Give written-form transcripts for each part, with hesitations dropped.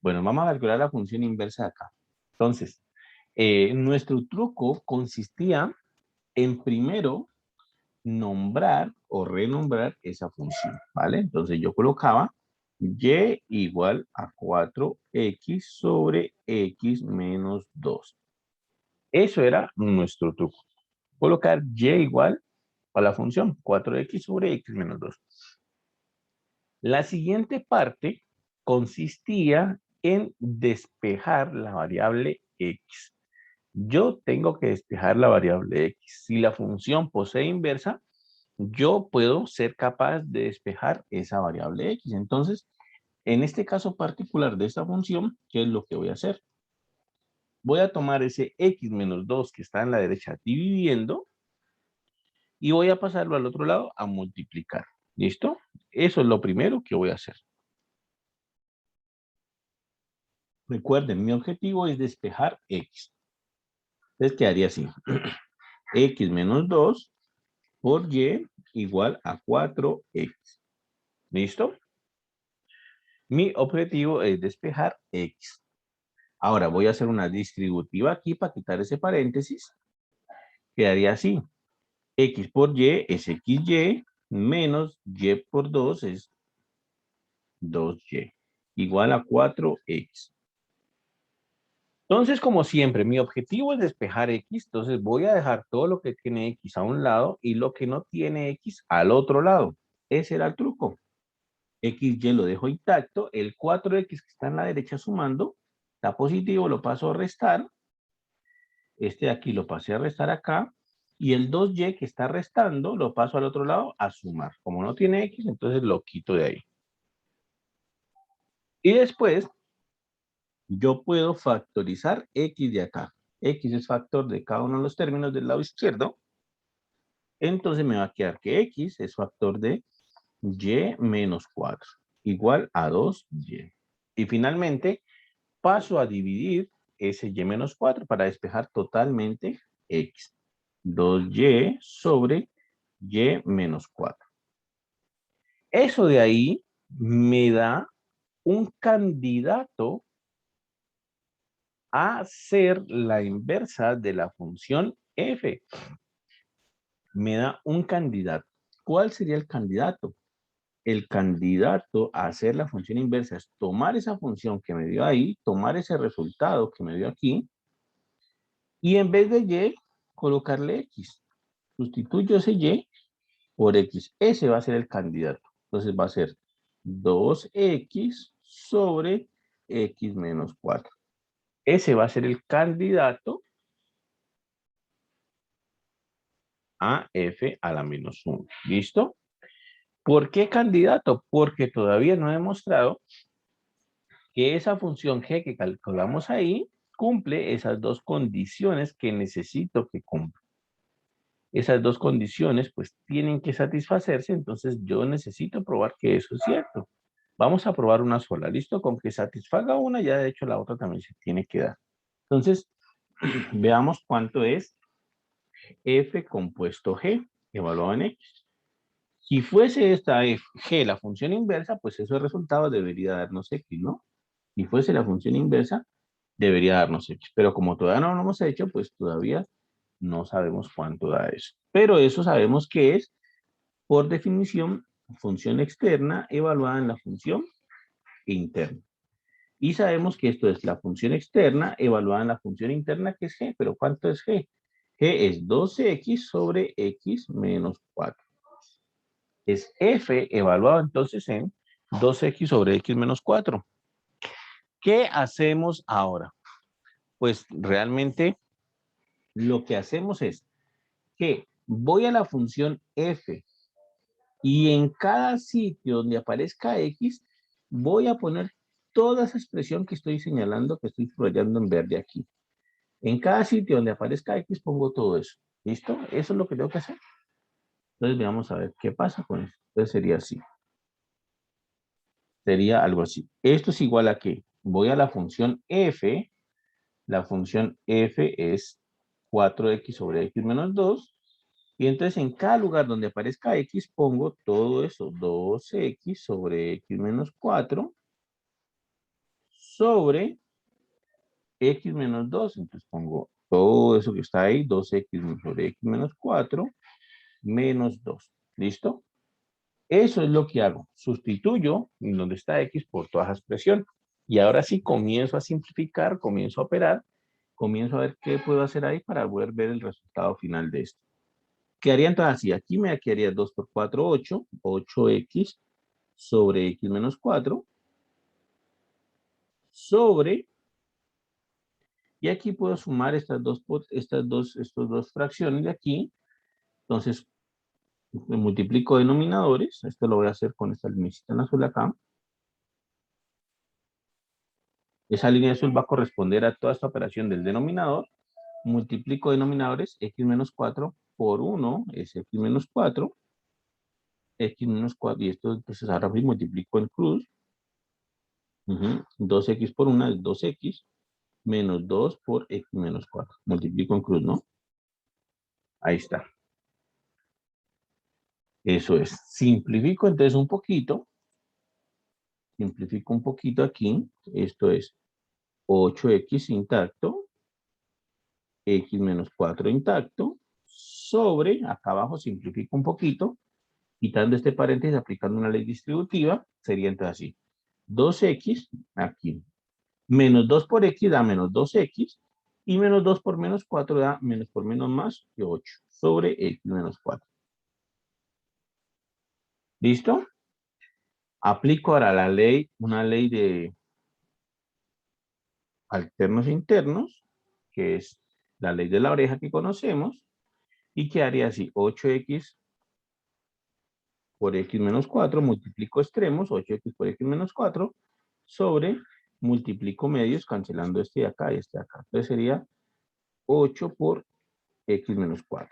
Bueno, vamos a calcular la función inversa de acá. Entonces, nuestro truco consistía en primero nombrar o renombrar esa función, ¿vale? Entonces yo colocaba y igual a 4x sobre x menos 2. Eso era nuestro truco. Colocar y igual a la función 4x sobre x menos 2. La siguiente parte consistía en despejar la variable x. Yo tengo que despejar la variable x. Si la función posee inversa, yo puedo ser capaz de despejar esa variable x. Entonces, en este caso particular de esta función, ¿qué es lo que voy a hacer? Voy a tomar ese x menos 2 que está en la derecha dividiendo y voy a pasarlo al otro lado a multiplicar. ¿Listo? Eso es lo primero que voy a hacer. Recuerden, mi objetivo es despejar x. Entonces quedaría así. X menos 2 por y igual a 4x. ¿Listo? Mi objetivo es despejar x. Ahora voy a hacer una distributiva aquí para quitar ese paréntesis. Quedaría así. X por y es xy menos y por 2 es 2y. Igual a 4x. Entonces, como siempre, mi objetivo es despejar x. Entonces voy a dejar todo lo que tiene x a un lado y lo que no tiene x al otro lado. Ese era el truco. XY lo dejo intacto. El 4x que está en la derecha sumando está positivo, lo paso a restar. Este de aquí lo pasé a restar acá. Y el 2y que está restando lo paso al otro lado a sumar. Como no tiene x, entonces lo quito de ahí. Y después yo puedo factorizar x de acá. X es factor de cada uno de los términos del lado izquierdo. Entonces me va a quedar que x es factor de y menos 4. Igual a 2y. Y finalmente paso a dividir ese y menos 4 para despejar totalmente x. 2y sobre y menos 4. Eso de ahí me da un candidato a ser la inversa de la función f. Me da un candidato. ¿Cuál sería el candidato? El candidato a hacer la función inversa es tomar esa función que me dio ahí, tomar ese resultado que me dio aquí, y en vez de y, colocarle x. Sustituyo ese y por x. Ese va a ser el candidato. Entonces va a ser 2x sobre x menos 4. Ese va a ser el candidato a f a la menos 1. ¿Listo? ¿Por qué candidato? Porque todavía no he demostrado que esa función g que calculamos ahí cumple esas dos condiciones que necesito que cumpla. Esas dos condiciones pues tienen que satisfacerse, entonces yo necesito probar que eso es cierto. Vamos a probar una sola, ¿listo? Con que satisfaga una, ya de hecho la otra también se tiene que dar. Entonces, veamos cuánto es f compuesto g evaluado en x. Si fuese esta f, g la función inversa, pues ese resultado debería darnos x, ¿no? Si fuese la función inversa, debería darnos x. Pero como todavía no lo hemos hecho, pues todavía no sabemos cuánto da eso. Pero eso sabemos que es, por definición, función externa evaluada en la función interna. Y sabemos que esto es la función externa evaluada en la función interna, que es g. ¿Pero cuánto es g? G es 12x sobre x menos 4. Es f evaluado entonces en 2x sobre x menos 4. ¿Qué hacemos ahora? Pues realmente lo que hacemos es que voy a la función f y en cada sitio donde aparezca x, voy a poner toda esa expresión que estoy señalando, que estoy subrayando en verde aquí. En cada sitio donde aparezca x, pongo todo eso. ¿Listo? Eso es lo que tengo que hacer. Entonces, veamos a ver qué pasa con eso. Entonces, sería así. Sería algo así. Esto es igual a que voy a la función f. La función f es 4x sobre x menos 2. Y entonces en cada lugar donde aparezca x pongo todo eso, 2x sobre x menos 4 sobre x menos 2. Entonces pongo todo eso que está ahí, 2x sobre x menos 4 menos 2. ¿Listo? Eso es lo que hago. Sustituyo en donde está x por toda esa expresión. Y ahora sí comienzo a simplificar, comienzo a operar, comienzo a ver qué puedo hacer ahí para poder ver el resultado final de esto. Quedaría entonces así. Aquí me quedaría 2 por 4, 8. 8x sobre x menos 4 sobre, y aquí puedo sumar estos dos fracciones de aquí. Entonces, multiplico denominadores. Esto lo voy a hacer con esta línea en azul acá. Esa línea azul va a corresponder a toda esta operación del denominador. Multiplico denominadores, x menos 4 por 1 es x menos 4. X menos 4, y esto entonces ahora mismo multiplico en cruz. 2x por 1 es 2x menos 2 por x menos 4. Multiplico en cruz, ¿no? Ahí está. Eso es. Simplifico entonces un poquito. Simplifico un poquito aquí. Esto es 8x intacto. X menos 4 intacto. Sobre, acá abajo simplifico un poquito. Quitando este paréntesis, aplicando una ley distributiva, sería entonces así. 2x aquí. Menos 2 por x da menos 2x. Y menos 2 por menos 4 da menos por menos más que 8. Sobre x menos 4. ¿Listo? Aplico ahora la ley, una ley de alternos e internos, que es la ley de la oreja que conocemos, y quedaría así, 8x por x menos 4, multiplico extremos, 8x por x menos 4, sobre, multiplico medios, cancelando este de acá y este de acá. Entonces sería 8 por x menos 4.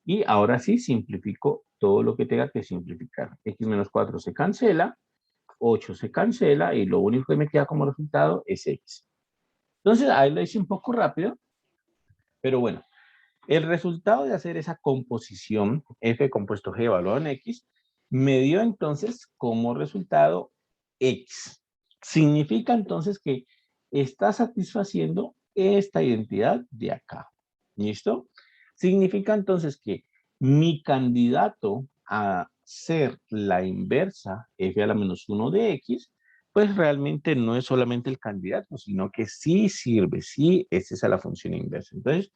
Y ahora sí simplifico todo lo que tenga que simplificar. X menos 4 se cancela, 8 se cancela, y lo único que me queda como resultado es x. Entonces, ahí lo hice un poco rápido, pero bueno, el resultado de hacer esa composición f compuesto g evaluado en x me dio entonces como resultado x. Significa entonces que está satisfaciendo esta identidad de acá. ¿Listo? Significa entonces que mi candidato a ser la inversa f a la menos 1 de x, pues realmente no es solamente el candidato, sino que sí sirve, sí es esa la función inversa. Entonces,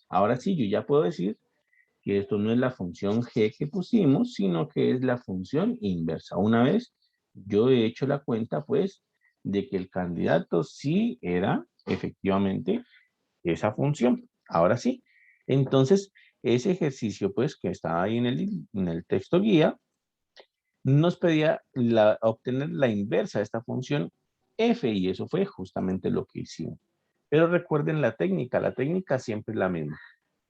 ahora sí, yo ya puedo decir que esto no es la función g que pusimos, sino que es la función inversa. Una vez yo he hecho la cuenta, pues, de que el candidato sí era efectivamente esa función. Ahora sí. Entonces, ese ejercicio, pues, que está ahí en el texto guía, nos pedía obtener la inversa de esta función f, y eso fue justamente lo que hicimos. Pero recuerden la técnica siempre es la misma.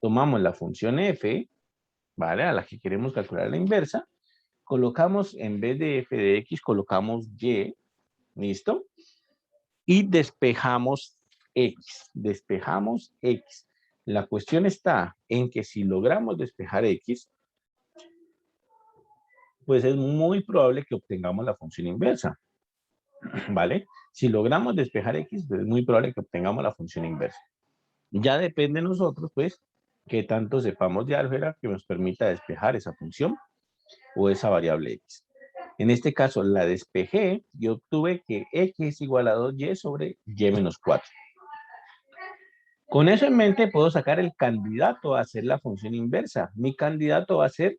Tomamos la función f, ¿vale? A la que queremos calcular la inversa, colocamos en vez de f de x, colocamos y, ¿listo? Y despejamos x. La cuestión está en que si logramos despejar x, pues es muy probable que obtengamos la función inversa, ¿vale? Si logramos despejar x, pues es muy probable que obtengamos la función inversa. Ya depende de nosotros, pues, qué tanto sepamos de álgebra que nos permita despejar esa función o esa variable x. En este caso, la despejé y obtuve que x es igual a 2y sobre y menos 4. Con eso en mente, puedo sacar el candidato a hacer la función inversa. Mi candidato va a ser,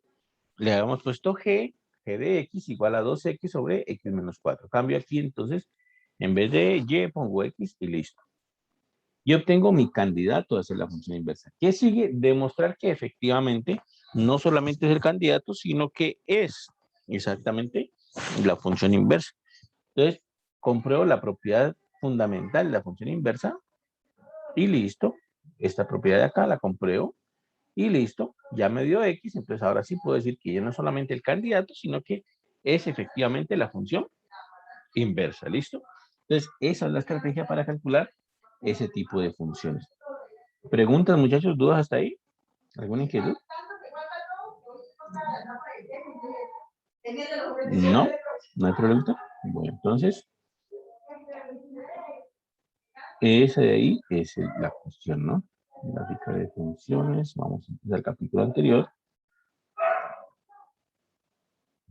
le habíamos puesto g de x igual a 2x sobre x menos 4. Cambio aquí, entonces, en vez de y, pongo x y listo. Y obtengo mi candidato a hacer la función inversa. ¿Qué sigue? Demostrar que efectivamente no solamente es el candidato, sino que es exactamente la función inversa. Entonces, compruebo la propiedad fundamental de la función inversa y listo. Esta propiedad de acá la compruebo y listo. Ya me dio x, entonces ahora sí puedo decir que ya no es solamente el candidato, sino que es efectivamente la función inversa. ¿Listo? Entonces, esa es la estrategia para calcular ese tipo de funciones. ¿Preguntas, muchachos? ¿Dudas hasta ahí? ¿Alguna inquietud? No, no hay pregunta. Bueno, entonces, Ese de ahí es la cuestión, ¿no? Gráfica de funciones. Vamos a empezar el capítulo anterior.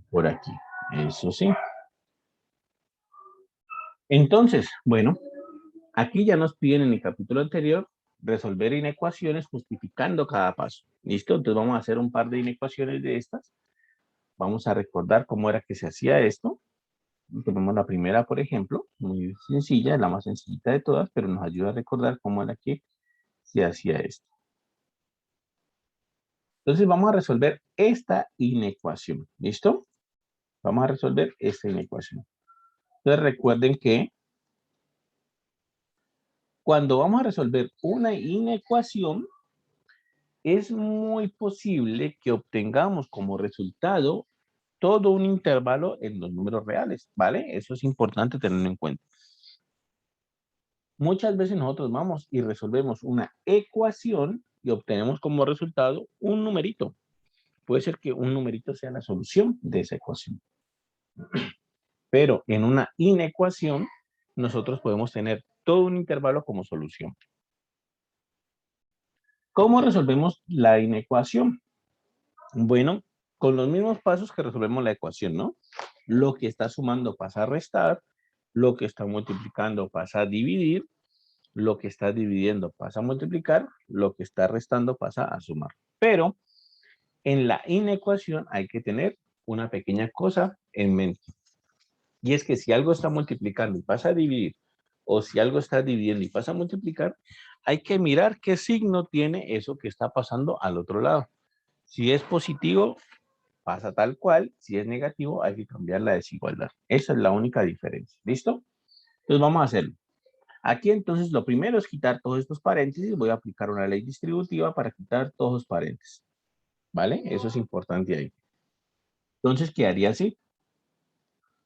Por aquí. Eso sí. Entonces, bueno, aquí ya nos piden en el capítulo anterior resolver inecuaciones justificando cada paso. ¿Listo? Entonces vamos a hacer un par de inecuaciones de estas. Vamos a recordar cómo era que se hacía esto. Tomemos la primera, por ejemplo, muy sencilla, la más sencillita de todas, pero nos ayuda a recordar cómo era que se hacía esto. Entonces vamos a resolver esta inecuación. ¿Listo? Vamos a resolver esta inecuación. Entonces recuerden que cuando vamos a resolver una inecuación, es muy posible que obtengamos como resultado todo un intervalo en los números reales, ¿vale? Eso es importante tenerlo en cuenta. Muchas veces nosotros vamos y resolvemos una ecuación y obtenemos como resultado un numerito. Puede ser que un numerito sea la solución de esa ecuación. Pero en una inecuación, nosotros podemos tener todo un intervalo como solución. ¿Cómo resolvemos la inecuación? Bueno, con los mismos pasos que resolvemos la ecuación, ¿no? Lo que está sumando pasa a restar, lo que está multiplicando pasa a dividir, lo que está dividiendo pasa a multiplicar, lo que está restando pasa a sumar. Pero en la inecuación hay que tener una pequeña cosa en mente. Y es que si algo está multiplicando y pasa a dividir, o si algo está dividiendo y pasa a multiplicar, hay que mirar qué signo tiene eso que está pasando al otro lado. Si es positivo, pasa tal cual. Si es negativo, hay que cambiar la desigualdad. Esa es la única diferencia. ¿Listo? Entonces vamos a hacerlo. Aquí entonces lo primero es quitar todos estos paréntesis. Voy a aplicar una ley distributiva para quitar todos los paréntesis. ¿Vale? Eso es importante ahí. Entonces quedaría así.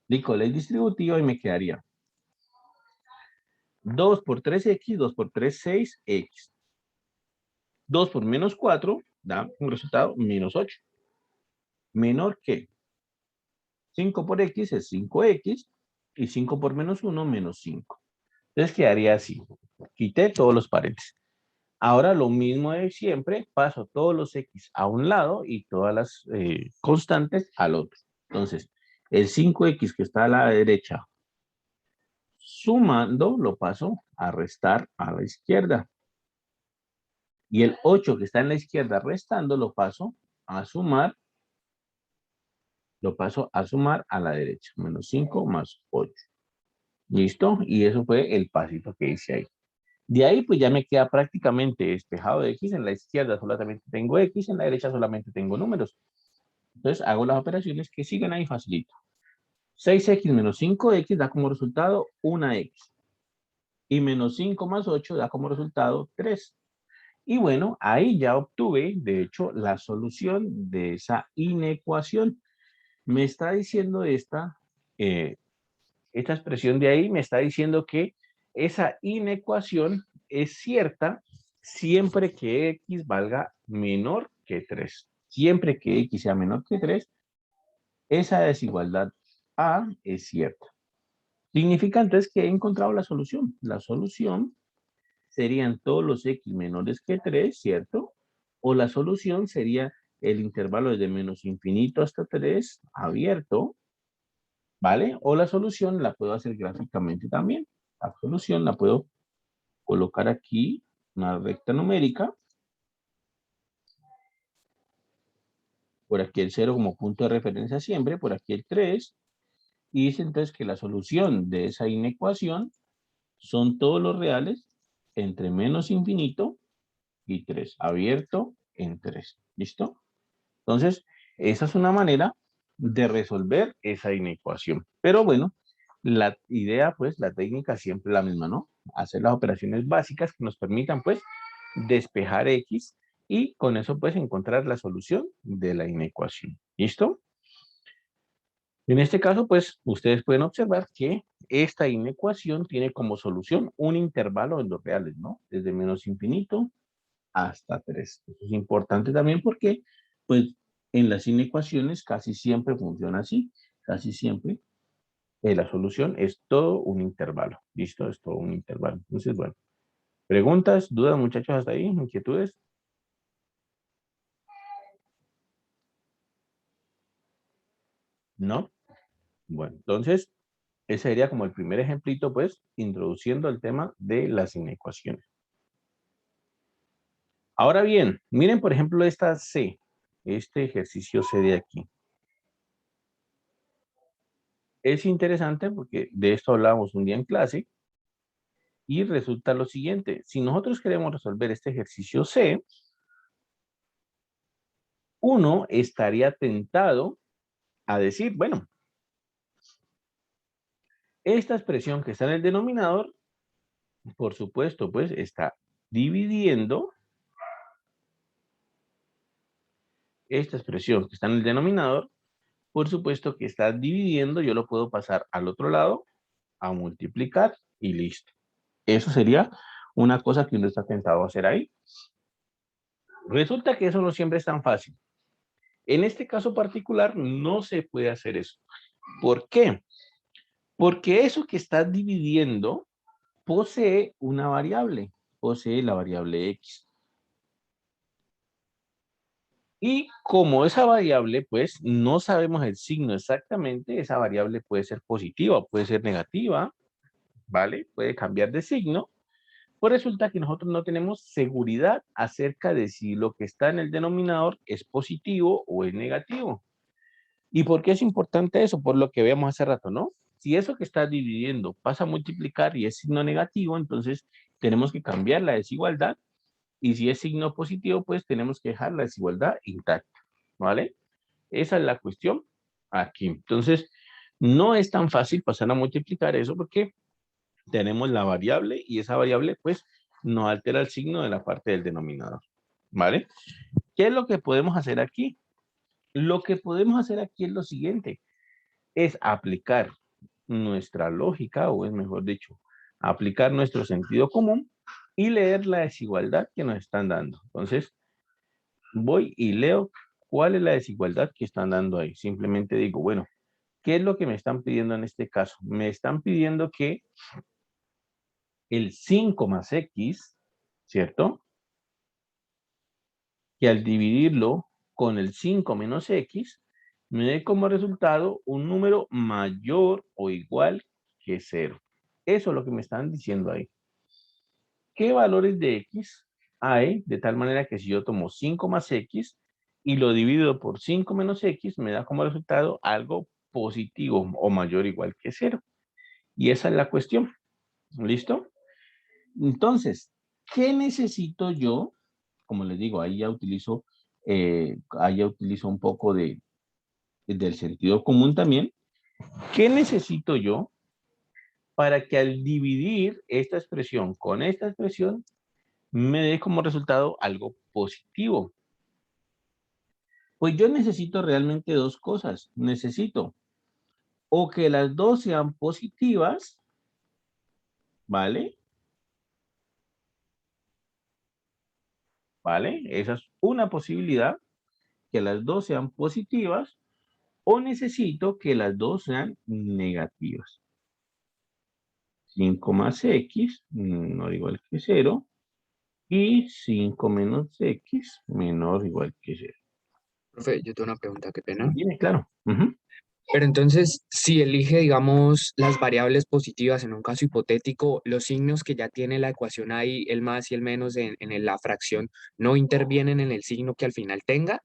Aplico ley distributiva y me quedaría 2 por 3x, 2 por 3, 6x. 2 por menos 4 da un resultado menos 8. Menor que 5 por x es 5x y 5 por menos 1 menos 5. Entonces quedaría así. Quité todos los paréntesis. Ahora lo mismo de siempre, paso todos los x a un lado y todas las constantes al otro. Entonces, el 5x que está a la derecha, sumando, lo paso a restar a la izquierda. Y el 8 que está en la izquierda restando, lo paso a sumar a la derecha. Menos 5 más 8. ¿Listo? Y eso fue el pasito que hice ahí. De ahí pues ya me queda prácticamente despejado de x. En la izquierda solamente tengo x, en la derecha solamente tengo números. Entonces hago las operaciones que siguen ahí facilito. 6x menos 5x da como resultado 1x. Y menos 5 más 8 da como resultado 3. Y bueno, ahí ya obtuve, de hecho, la solución de esa inecuación. Me está diciendo esta expresión de ahí, me está diciendo que esa inecuación es cierta siempre que x valga menor que 3. Siempre que x sea menor que 3, esa desigualdad A es cierta. Significa entonces que he encontrado la solución. La solución serían todos los x menores que 3, ¿cierto? O la solución sería el intervalo desde menos infinito hasta 3 abierto, ¿vale? O la solución la puedo hacer gráficamente también. La solución la puedo colocar aquí, una recta numérica. Por aquí el 0 como punto de referencia siempre, por aquí el 3. Y dice entonces que la solución de esa inecuación son todos los reales entre menos infinito y 3, abierto en 3. ¿Listo? Entonces, esa es una manera de resolver esa inecuación. Pero bueno, la idea, pues, la técnica siempre es la misma, ¿no? Hacer las operaciones básicas que nos permitan, pues, despejar X y con eso, pues, encontrar la solución de la inecuación. ¿Listo? En este caso, pues, ustedes pueden observar que esta inecuación tiene como solución un intervalo en los reales, ¿no? Desde menos infinito hasta 3. Eso es importante también porque, pues, en las inecuaciones casi siempre funciona así. Casi siempre La solución es todo un intervalo. ¿Listo? Es todo un intervalo. Entonces, bueno. ¿Preguntas, dudas, muchachos, hasta ahí? ¿Inquietudes? ¿No? Bueno, entonces, ese sería como el primer ejemplito, pues, introduciendo el tema de las inecuaciones. Ahora bien, miren, por ejemplo, esta C, este ejercicio C de aquí. Es interesante porque de esto hablábamos un día en clase y resulta lo siguiente. Si nosotros queremos resolver este ejercicio C, uno estaría tentado a decir, bueno, esta expresión que está en el denominador, por supuesto, pues está dividiendo esta expresión que está en el denominador, por supuesto que está dividiendo, yo lo puedo pasar al otro lado a multiplicar y listo. Eso sería una cosa que uno está tentado a hacer ahí. Resulta que eso no siempre es tan fácil. En este caso particular no se puede hacer eso. ¿Por qué? Porque eso que está dividiendo posee una variable, posee la variable x. Y como esa variable, pues, no sabemos el signo exactamente, esa variable puede ser positiva, puede ser negativa, ¿vale? Puede cambiar de signo. Pues resulta que nosotros no tenemos seguridad acerca de si lo que está en el denominador es positivo o es negativo. ¿Y por qué es importante eso? Por lo que veíamos hace rato, ¿no? Si eso que está dividiendo pasa a multiplicar y es signo negativo, entonces tenemos que cambiar la desigualdad. Y si es signo positivo, pues tenemos que dejar la desigualdad intacta, ¿vale? Esa es la cuestión aquí. Entonces, no es tan fácil pasar a multiplicar eso porque tenemos la variable y esa variable, pues, no altera el signo de la parte del denominador, ¿vale? ¿Qué es lo que podemos hacer aquí? Lo que podemos hacer aquí es lo siguiente, es aplicar nuestra lógica, o es mejor dicho, aplicar nuestro sentido común y leer la desigualdad que nos están dando. Entonces, voy y leo cuál es la desigualdad que están dando ahí. Simplemente digo, bueno, ¿qué es lo que me están pidiendo en este caso? Me están pidiendo que el 5 más x, ¿cierto? Que al dividirlo con el 5 menos x, me dé como resultado un número mayor o igual que 0. Eso es lo que me están diciendo ahí. ¿Qué valores de x hay? De tal manera que si yo tomo 5 más x y lo divido por 5 menos x, me da como resultado algo positivo o mayor o igual que 0. Y esa es la cuestión. ¿Listo? Entonces, ¿qué necesito yo? Como les digo, ahí ya utilizo un poco del sentido común también. ¿Qué necesito yo para que al dividir esta expresión con esta expresión me dé como resultado algo positivo? Pues yo necesito realmente dos cosas. Necesito o que las dos sean positivas, ¿vale? ¿Vale? Esa es una posibilidad, que las dos sean positivas, o necesito que las dos sean negativas. 5 más x, menor o igual que 0, y 5 menos x, menor o igual que 0. Profe, yo tengo una pregunta, qué pena. Dime, claro. Ujú. Pero entonces, si elige, digamos, las variables positivas en un caso hipotético, los signos que ya tiene la ecuación ahí, el más y el menos la fracción, ¿no intervienen en el signo que al final tenga?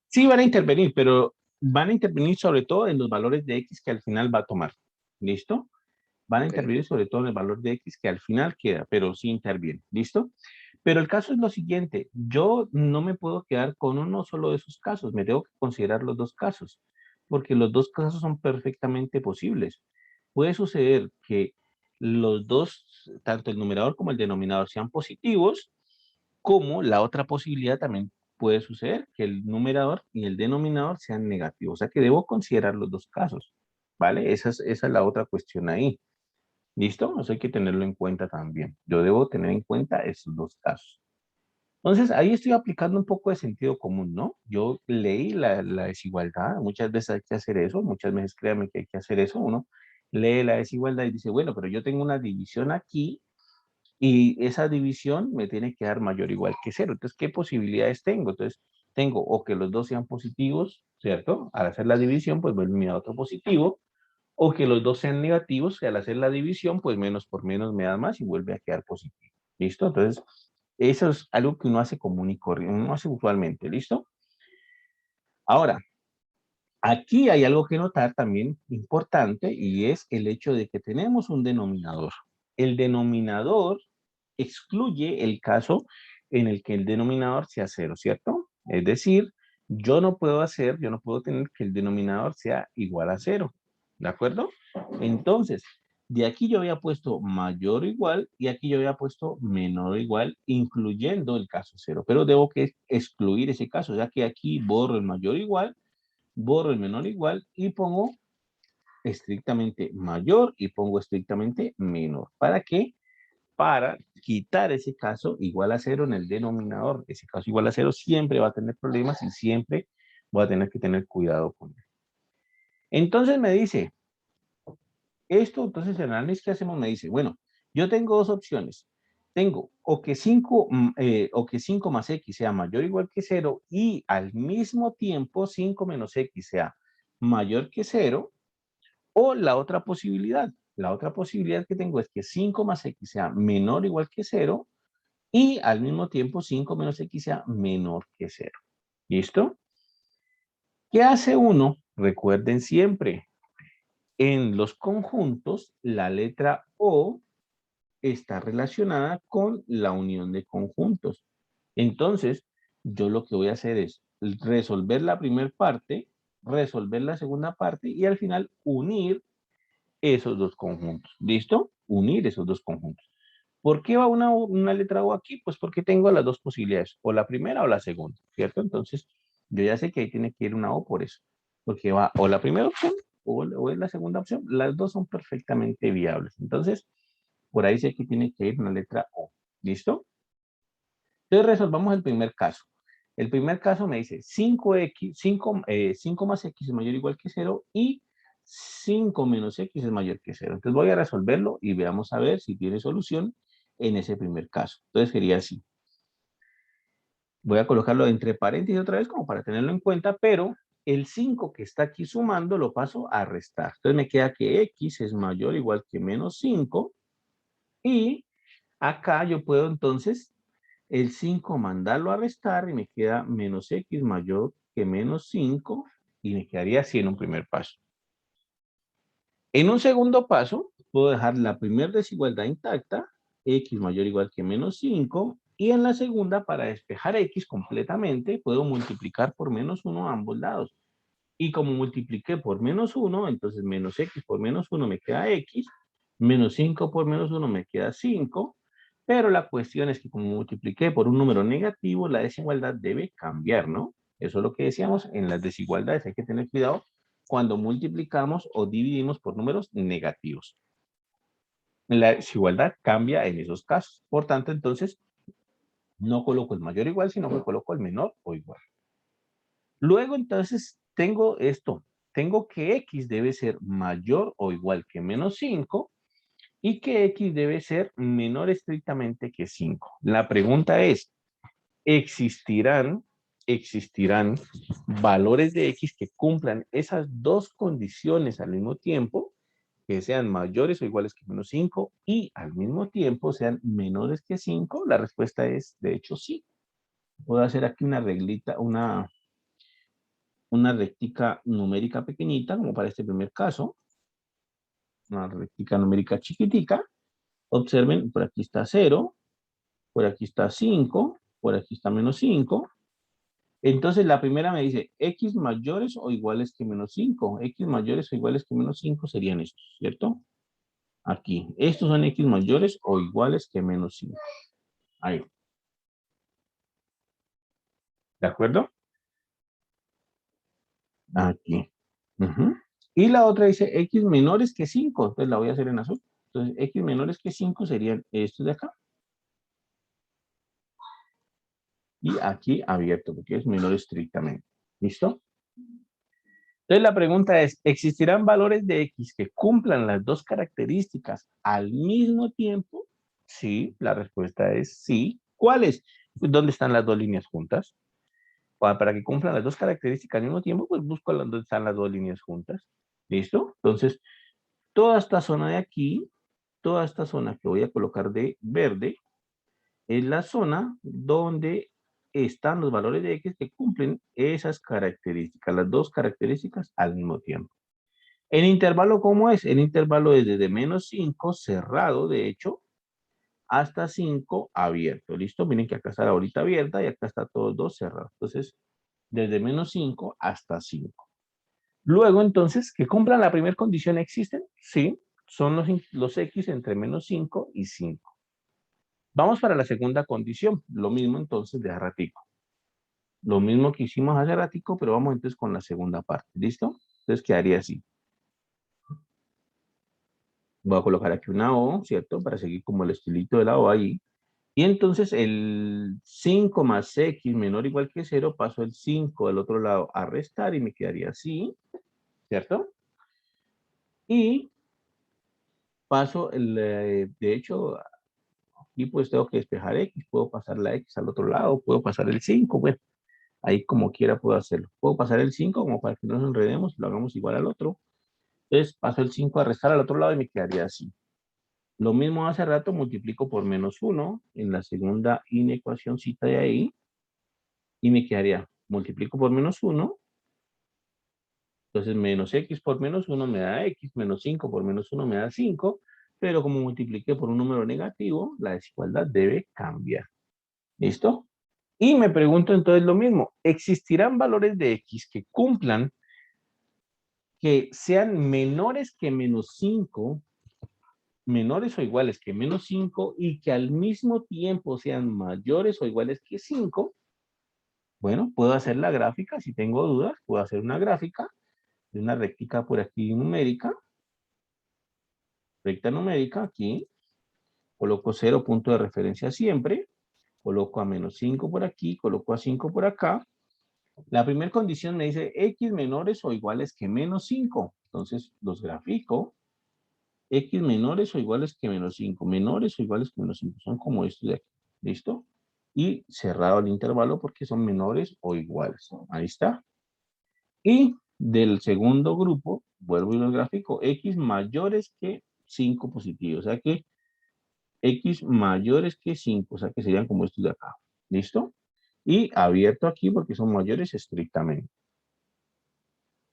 Sí van a intervenir, pero van a intervenir sobre todo en los valores de x que al final va a tomar. ¿Listo? Van a Ok. intervenir sobre todo en el valor de x que al final queda, pero sí interviene. ¿Listo? Pero el caso es lo siguiente, yo no me puedo quedar con uno solo de esos casos, me tengo que considerar los dos casos, porque los dos casos son perfectamente posibles. Puede suceder que los dos, tanto el numerador como el denominador, sean positivos, como la otra posibilidad también puede suceder, que el numerador y el denominador sean negativos. O sea que debo considerar los dos casos, ¿vale? Esa es la otra cuestión ahí. ¿Listo? Eso hay que tenerlo en cuenta también. Yo debo tener en cuenta esos dos casos. Entonces, ahí estoy aplicando un poco de sentido común, ¿no? Yo leí la desigualdad, muchas veces hay que hacer eso, muchas veces créanme que hay que hacer eso, uno lee la desigualdad y dice, bueno, pero yo tengo una división aquí y esa división me tiene que dar mayor o igual que cero. Entonces, ¿qué posibilidades tengo? Entonces, tengo o que los dos sean positivos, ¿cierto? Al hacer la división, pues vuelve a otro positivo, o que los dos sean negativos, que al hacer la división, pues menos por menos me da más y vuelve a quedar positivo. ¿Listo? Entonces, eso es algo que uno hace común y corriente, uno hace usualmente, ¿listo? Ahora, aquí hay algo que notar también importante y es el hecho de que tenemos un denominador. El denominador excluye el caso en el que el denominador sea cero, ¿cierto? Es decir, yo no puedo tener que el denominador sea igual a cero, ¿de acuerdo? Entonces, de aquí yo había puesto mayor o igual y aquí yo había puesto menor o igual, incluyendo el caso cero, pero debo que excluir ese caso, ya que aquí borro el mayor o igual, borro el menor o igual y pongo estrictamente mayor y pongo estrictamente menor. ¿Para qué? Para quitar ese caso igual a cero en el denominador. Ese caso igual a cero siempre va a tener problemas y siempre voy a tener que tener cuidado con él. Entonces me dice, esto, entonces el análisis que hacemos me dice, bueno, yo tengo dos opciones. Tengo o que 5 más x sea mayor o igual que 0 y al mismo tiempo 5 menos x sea mayor que 0, o la otra posibilidad que tengo es que 5 más x sea menor o igual que 0 y al mismo tiempo 5 menos x sea menor que 0. ¿Listo? ¿Qué hace uno? Recuerden siempre, en los conjuntos, la letra O está relacionada con la unión de conjuntos. Entonces, yo lo que voy a hacer es resolver la primera parte, resolver la segunda parte y al final unir esos dos conjuntos. ¿Listo? Unir esos dos conjuntos. ¿Por qué va una letra O aquí? Pues porque tengo las dos posibilidades, o la primera o la segunda, ¿cierto? Entonces, yo ya sé que ahí tiene que ir una O por eso, porque va o la primera opción o es la segunda opción. Las dos son perfectamente viables. Entonces, por ahí sé que tiene que ir una letra O. ¿Listo? Entonces, resolvamos el primer caso. El primer caso me dice 5 más x es mayor o igual que 0 y 5 menos x es mayor que 0. Entonces voy a resolverlo y veamos a ver si tiene solución en ese primer caso. Entonces sería así. Voy a colocarlo entre paréntesis otra vez como para tenerlo en cuenta, pero el 5 que está aquí sumando lo paso a restar. Entonces me queda que x es mayor o igual que menos 5 y acá yo puedo entonces el 5 mandarlo a restar y me queda menos x mayor que menos 5 y me quedaría así en un primer paso. En un segundo paso, puedo dejar la primera desigualdad intacta, x mayor o igual que menos 5, y en la segunda, para despejar x completamente, puedo multiplicar por menos 1 a ambos lados. Y como multipliqué por menos 1, entonces menos x por menos 1 me queda x, menos 5 por menos 1 me queda 5, pero la cuestión es que como multipliqué por un número negativo, la desigualdad debe cambiar, ¿no? Eso es lo que decíamos, en las desigualdades hay que tener cuidado cuando multiplicamos o dividimos por números negativos. La desigualdad cambia en esos casos. Por tanto, entonces, no coloco el mayor o igual, sino que coloco el menor o igual. Luego, entonces, tengo esto. Tengo que x debe ser mayor o igual que menos 5 y que x debe ser menor estrictamente que 5. La pregunta es, ¿existirán valores de x que cumplan esas dos condiciones al mismo tiempo, que sean mayores o iguales que menos 5 y al mismo tiempo sean menores que 5? La respuesta es, de hecho, sí. Puedo hacer aquí una reglita, una rectica numérica pequeñita, como para este primer caso, una rectica numérica chiquitica. Observen, por aquí está 0, por aquí está 5, por aquí está menos 5. Entonces la primera me dice x mayores o iguales que menos 5. X mayores o iguales que menos 5 serían estos, ¿cierto? Aquí. Estos son x mayores o iguales que menos 5. Ahí. ¿De acuerdo? Aquí. Y la otra dice x menores que 5. Entonces la voy a hacer en azul. Entonces x menores que 5 serían estos de acá. y aquí abierto, porque es menor estrictamente. ¿Listo? Entonces la pregunta es, ¿existirán valores de X que cumplan las dos características al mismo tiempo? Sí, la respuesta es sí. ¿Cuáles? Pues, ¿dónde están las dos líneas juntas? Para que cumplan las dos características al mismo tiempo, pues busco dónde están las dos líneas juntas. ¿Listo? Entonces, toda esta zona de aquí, toda esta zona que voy a colocar de verde, es la zona donde están los valores de X que cumplen esas características, las dos características al mismo tiempo. ¿El intervalo cómo es? El intervalo es desde -5 cerrado, de hecho, hasta 5 abierto. ¿Listo? Miren que acá está la bolita abierta y acá está todos dos cerrados. Entonces, desde -5 hasta 5. Luego, entonces, que cumplan la primera condición, ¿existen? Sí, son los X entre -5 y 5. Vamos para la segunda condición. Lo mismo entonces de hace ratico. Lo mismo que hicimos hace ratico, pero vamos entonces con la segunda parte. ¿Listo? Entonces quedaría así. Voy a colocar aquí una O, ¿cierto? Para seguir como el estilito de la O ahí. Y entonces el 5 más X menor o igual que 0, paso el 5 del otro lado a restar y me quedaría así, ¿cierto? Y paso, de hecho, aquí pues tengo que despejar X, puedo pasar la X al otro lado, puedo pasar el 5, bueno, ahí como quiera puedo hacerlo. Puedo pasar el 5 como para que no nos enredemos, lo hagamos igual al otro. Entonces paso el 5 a restar al otro lado y me quedaría así. Lo mismo hace rato, multiplico por -1 en la segunda inecuacióncita de ahí y me quedaría, multiplico por -1, entonces menos X por -1 me da X, menos 5 por -1 me da 5, pero como multipliqué por un número negativo, la desigualdad debe cambiar. ¿Listo? Y me pregunto entonces lo mismo, ¿existirán valores de X que cumplan, que sean menores que -5, menores o iguales que -5 y que al mismo tiempo sean mayores o iguales que 5? Bueno, puedo hacer la gráfica, si tengo dudas, puedo hacer una gráfica de una rectica por aquí numérica, recta numérica aquí, coloco 0 punto de referencia siempre, coloco a -5 por aquí, coloco a 5 por acá. La primera condición me dice X menores o iguales que -5. Entonces los grafico. X menores o iguales que -5. Menores o iguales que -5. Son como estos de aquí. ¿Listo? Y cerrado el intervalo porque son menores o iguales. Ahí está. Y del segundo grupo, vuelvo y los gráfico. X mayores que 5 positivos. O sea que X mayores que 5. O sea que serían como estos de acá. ¿Listo? Y abierto aquí porque son mayores estrictamente.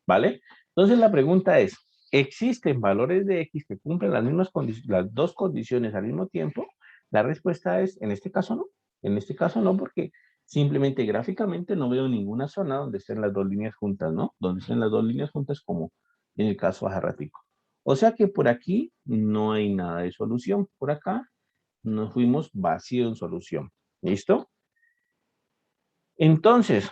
¿Vale? Entonces la pregunta es, ¿existen valores de X que cumplen las dos condiciones al mismo tiempo? La respuesta es, en este caso no. En este caso no, porque simplemente gráficamente no veo ninguna zona donde estén las dos líneas juntas, ¿no? Donde estén las dos líneas juntas como en el caso hace ratico. O sea que por aquí no hay nada de solución. Por acá nos fuimos vacío en solución. ¿Listo? Entonces,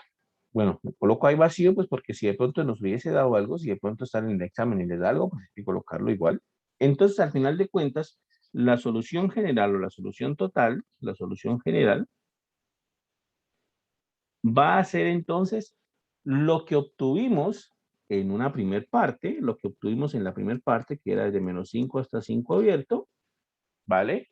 bueno, me coloco ahí vacío, pues porque si de pronto nos hubiese dado algo, si de pronto están en el examen y les da algo, pues hay que colocarlo igual. Entonces, al final de cuentas, la solución general o la solución total, la solución general, va a ser entonces lo que obtuvimos en una primer parte, lo que obtuvimos en la primera parte, que era desde -5 hasta 5 abierto, ¿vale?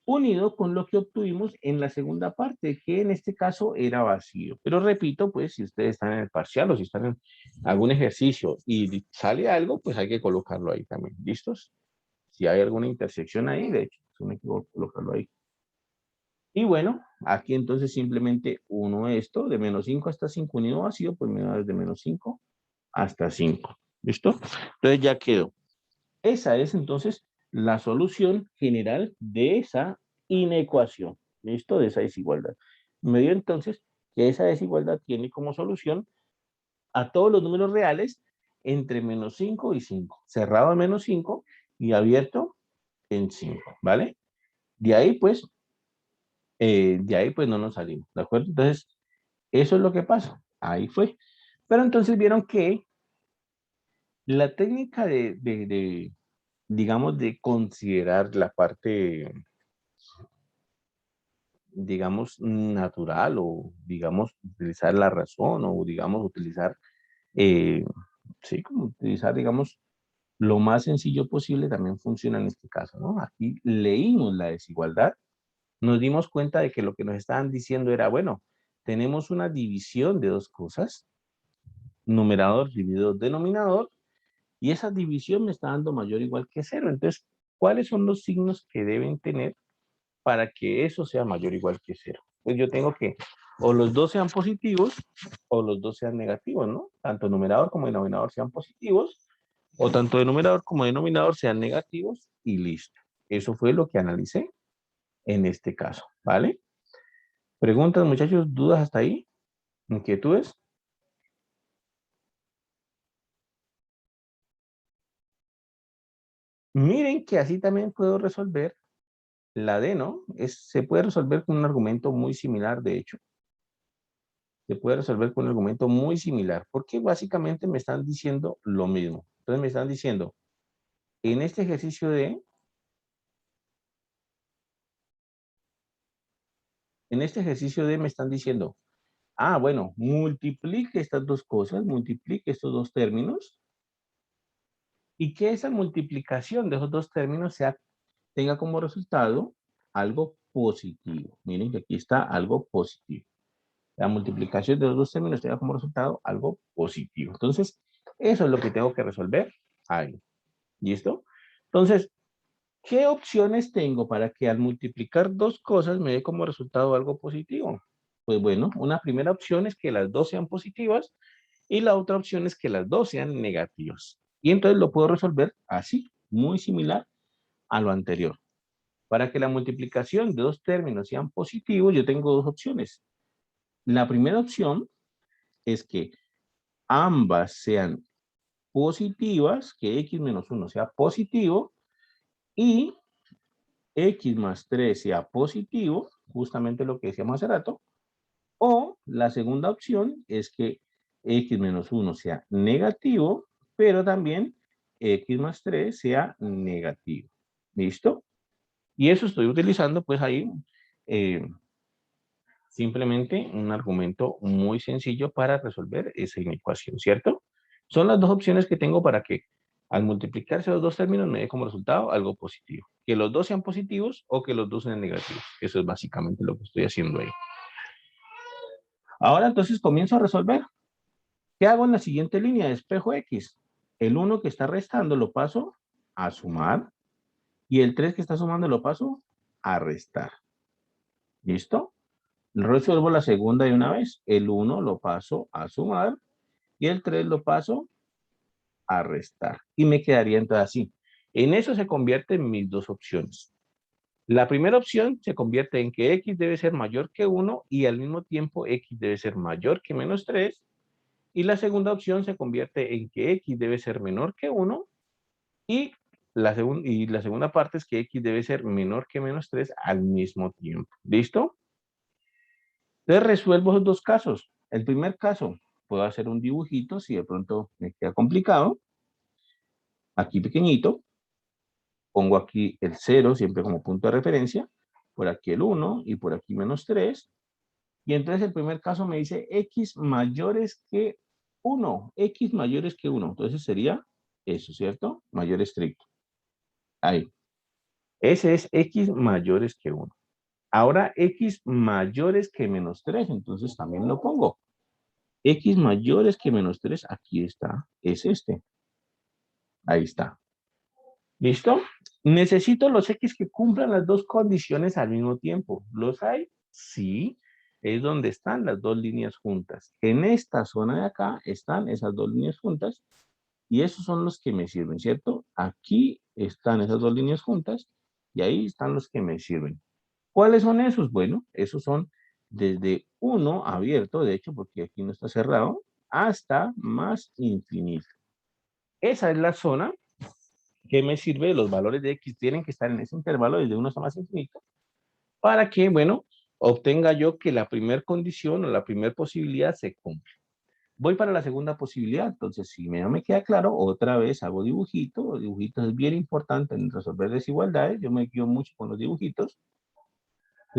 Unido con lo que obtuvimos en la segunda parte, que en este caso era vacío. Pero repito, pues si ustedes están en el parcial o si están en algún ejercicio y sale algo, pues hay que colocarlo ahí también. ¿Listos? Si hay alguna intersección ahí, de hecho, pues hay que colocarlo ahí. Y bueno, aquí entonces simplemente uno esto, de -5 hasta 5 unido vacío, pues me da desde -5 hasta 5. ¿Listo? Entonces ya quedó. Esa es entonces la solución general de esa inecuación. ¿Listo? De esa desigualdad. Me dio entonces que esa desigualdad tiene como solución a todos los números reales entre -5 y 5. Cerrado en -5 y abierto en 5. ¿Vale? De ahí pues, no nos salimos. ¿De acuerdo? Entonces, eso es lo que pasa. Ahí fue. Pero entonces vieron que la técnica digamos, de considerar la parte digamos, natural o, digamos, utilizar la razón o, digamos, utilizar, eh, sí, como utilizar, digamos, lo más sencillo posible también funciona en este caso, ¿no? Aquí leímos la desigualdad, nos dimos cuenta de que lo que nos estaban diciendo era, bueno, tenemos una división de dos cosas, numerador dividido denominador, y esa división me está dando mayor o igual que cero. Entonces, ¿cuáles son los signos que deben tener para que eso sea mayor o igual que cero? Pues yo tengo que o los dos sean positivos o los dos sean negativos, ¿no? Tanto numerador como denominador sean positivos o tanto numerador como denominador sean negativos y listo. Eso fue lo que analicé en este caso, ¿vale? Preguntas, muchachos, dudas hasta ahí, inquietudes. Miren que así también puedo resolver la D, ¿no? Se puede resolver con un argumento muy similar, de hecho. Se puede resolver con un argumento muy similar, porque básicamente me están diciendo lo mismo. Entonces me están diciendo, en este ejercicio D, me están diciendo, ah, bueno, multiplique estas dos cosas, multiplique estos dos términos, y que esa multiplicación de esos dos términos tenga como resultado algo positivo. Miren que aquí está algo positivo. La multiplicación de los dos términos tenga como resultado algo positivo. Entonces, eso es lo que tengo que resolver ahí. ¿Listo? Entonces, ¿qué opciones tengo para que al multiplicar dos cosas me dé como resultado algo positivo? Pues bueno, una primera opción es que las dos sean positivas y la otra opción es que las dos sean negativas. Y entonces lo puedo resolver así, muy similar a lo anterior. Para que la multiplicación de dos términos sean positivos, yo tengo dos opciones. La primera opción es que ambas sean positivas, que x menos 1 sea positivo y x más 3 sea positivo, justamente lo que decíamos hace rato, o la segunda opción es que x menos 1 sea negativo, pero también x más 3 sea negativo. ¿Listo? Y eso estoy utilizando pues ahí eh, simplemente un argumento muy sencillo para resolver esa ecuación, ¿cierto? Son las dos opciones que tengo para que al multiplicarse los dos términos me dé como resultado algo positivo. Que los dos sean positivos o que los dos sean negativos. Eso es básicamente lo que estoy haciendo ahí. Ahora entonces comienzo a resolver. ¿Qué hago en la siguiente línea de espejo X? El 1 que está restando lo paso a sumar y el 3 que está sumando lo paso a restar. ¿Listo? Resuelvo la segunda de una vez. El 1 lo paso a sumar y el 3 lo paso a restar. Y me quedaría entonces así. En eso se convierten mis dos opciones. La primera opción se convierte en que x debe ser mayor que 1 y al mismo tiempo x debe ser mayor que menos 3. Y la segunda opción se convierte en que x debe ser menor que 1 y la segunda parte es que x debe ser menor que menos 3 al mismo tiempo. ¿Listo? Entonces resuelvo esos dos casos. El primer caso, puedo hacer un dibujito si de pronto me queda complicado. Aquí pequeñito. Pongo aquí el 0 siempre como punto de referencia. Por aquí el 1 y por aquí menos 3. Y entonces el primer caso me dice x mayores que 1. X mayores que 1. Entonces sería eso, ¿cierto? Mayor estricto. Ahí. Ese es x mayores que 1. Ahora x mayores que menos 3. Entonces también lo pongo. X mayores que menos 3, aquí está, es este. Ahí está. ¿Listo? Necesito los X que cumplan las dos condiciones al mismo tiempo. ¿Los hay? Sí. Es donde están las dos líneas juntas. En esta zona de acá están esas dos líneas juntas y esos son los que me sirven, ¿cierto? Aquí están esas dos líneas juntas y ahí están los que me sirven. ¿Cuáles son esos? Bueno, esos son desde 1 abierto, de hecho, porque aquí no está cerrado, hasta más infinito. Esa es la zona que me sirve, los valores de X tienen que estar en ese intervalo desde 1 hasta más infinito, para que, bueno, obtenga yo que la primera condición o la primera posibilidad se cumpla. Voy para la segunda posibilidad, entonces si no me queda claro, otra vez hago dibujito, dibujitos es bien importante en resolver desigualdades, yo me guío mucho con los dibujitos.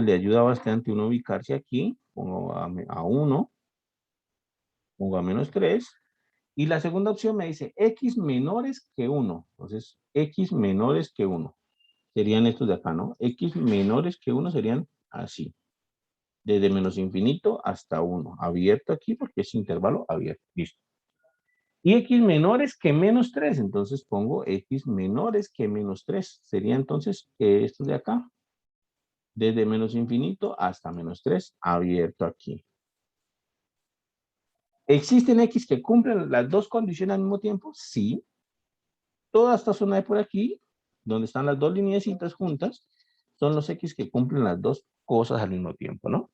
le ayuda bastante uno ubicarse aquí, pongo a 1, pongo a menos 3, y la segunda opción me dice x menores que 1, entonces x menores que 1, serían estos de acá, ¿no? X menores que 1 serían así, desde menos infinito hasta 1, abierto aquí porque es intervalo abierto, listo. Y x menores que menos 3, entonces pongo x menores que menos 3, sería entonces esto de acá, desde menos infinito hasta menos 3, abierto aquí. ¿Existen X que cumplen las dos condiciones al mismo tiempo? Sí. Toda esta zona de por aquí, donde están las dos lineecitas juntas, son los X que cumplen las dos cosas al mismo tiempo, ¿no?